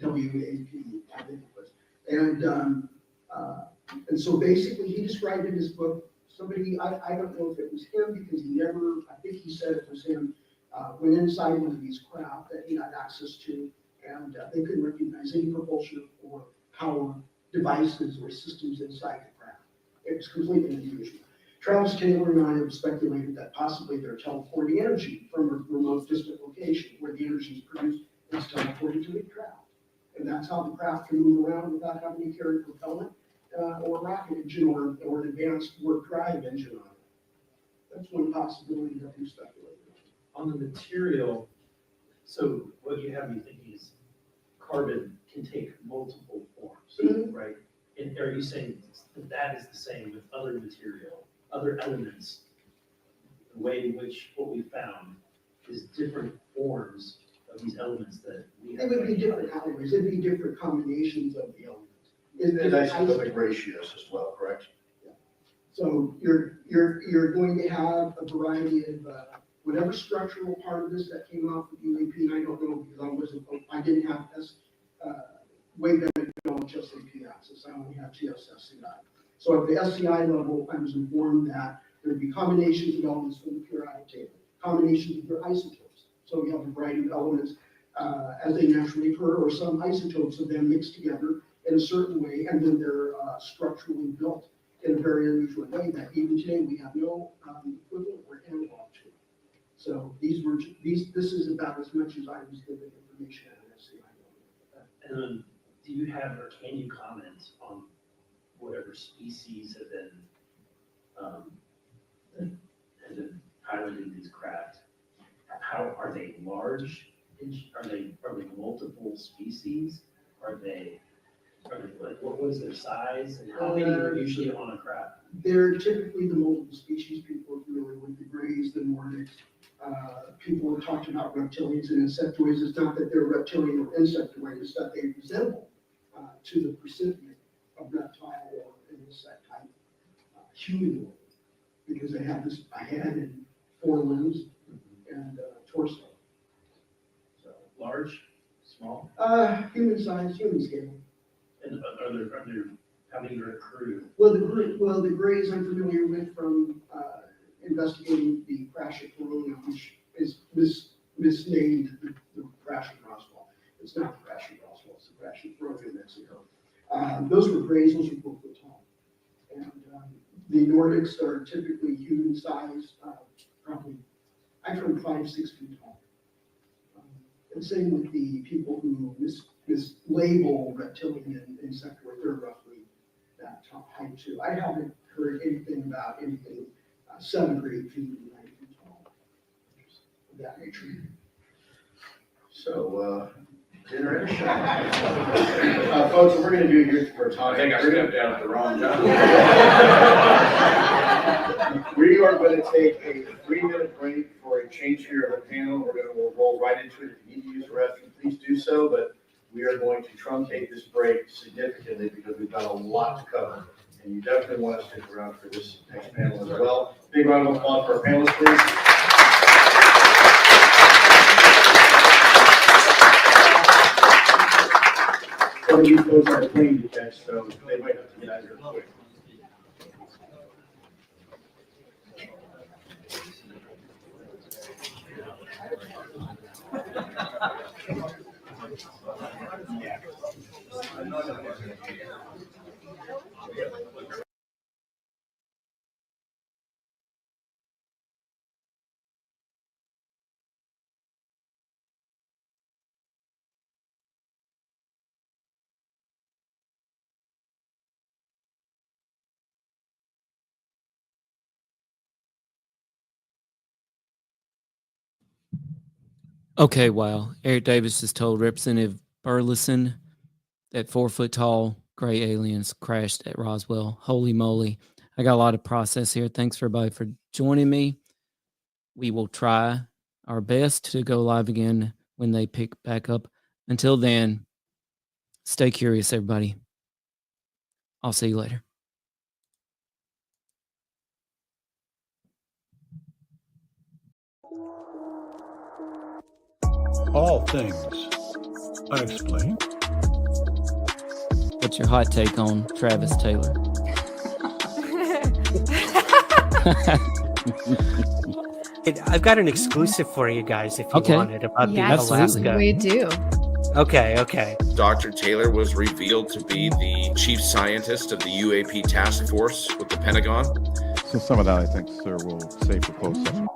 WAP, I think it was. And so basically he described in his book, somebody, I don't know if it was him because he never, I think he said it was him, went inside one of these craft that he had access to, and they couldn't recognize any propulsion or power devices or systems inside the craft. It was completely unusual. Travis Taylor and I have speculated that possibly they're teleporting energy from a remote distant location where the energy is produced and it's teleported to the craft. And that's how the craft can move around without having to carry propellant or a rocket engine or an advanced warp drive engine on it. That's one possibility that we speculated on the material. So what what you have me thinking is carbon can take multiple forms, right? And are you saying that that is the same with other material, other elements? The way in which what we found is different forms of these elements that we have. It would be different elements, it'd be different combinations of the elements. And isotopic ratios as well, correct? Yeah. So you're going to have a variety of, whatever structural part of this that came off of UAP, and I don't know because I didn't have this, way better knowledge of SAP access, I only have TSSCI. So at the SCI level, I was informed that there'd be combinations of elements from the periodic table, combinations of their isotopes. So you have a variety of elements as they naturally occur, or some isotopes of them mixed together in a certain way, and then they're structurally built in a very unusual way that even today we have no equivalent or analog to. So this is about as much as I was given information at an SCI level. And then, do you have or can you comment on whatever species have been piloting these craft? How are they large? Are they multiple species? Are they like, what is their size, and how many are usually on a craft? They're typically the multiple species. People are familiar with the Greys, the Nordics. People have talked about reptilians and insectoids. It's not that they're reptilian or insectoid, it's that they resemble to the recipient of reptile or insect type humanoid, because they have this a head and 4 limbs and torso. So large, small? Human size, human scale. And are there how many are crewed? Well, the Greys I'm familiar with from investigating the crash at Corona, which is misnamed the crash at Roswell. It's not the crash at Roswell, it's the crash at Corona in Mexico. Those were Greys, those were 4 foot tall. And the Nordics are typically human size, probably actually 5, 6 feet tall. And same with the people who mislabel reptilian and insectoid, they're roughly that top height too. I haven't heard anything about anything 7 or 8 feet, 9 feet tall of that nature. So, dinner. Folks, what we're going to do here for time. I think I stepped down at the wrong job. We are going to take a 3-minute break for a change here of the panel. We'll roll right into it. If you need to use the restroom, please do so. But we are going to truncate this break significantly because we've got a lot to cover. And you definitely want to stick around for this next panel as well. Big round of applause for our panelists, please. Some of these folks are plane to catch, so they might have to get out of here quick. Okay, wow. Eric Davis has told Representative Burleson that 4 foot tall gray aliens crashed at Roswell. Holy moly. I got a lot of process here. Thanks everybody for joining me. We will try our best to go live again when they pick back up. Until then, stay curious, everybody. I'll see you later. All things unexplained. What's your hot take on Travis Taylor? I've got an exclusive for you guys if you want it about the Alaska. We do. Okay. Dr. Taylor was revealed to be the chief scientist of the UAP task force with the Pentagon. So some of that, I think, sir, will save for closed session.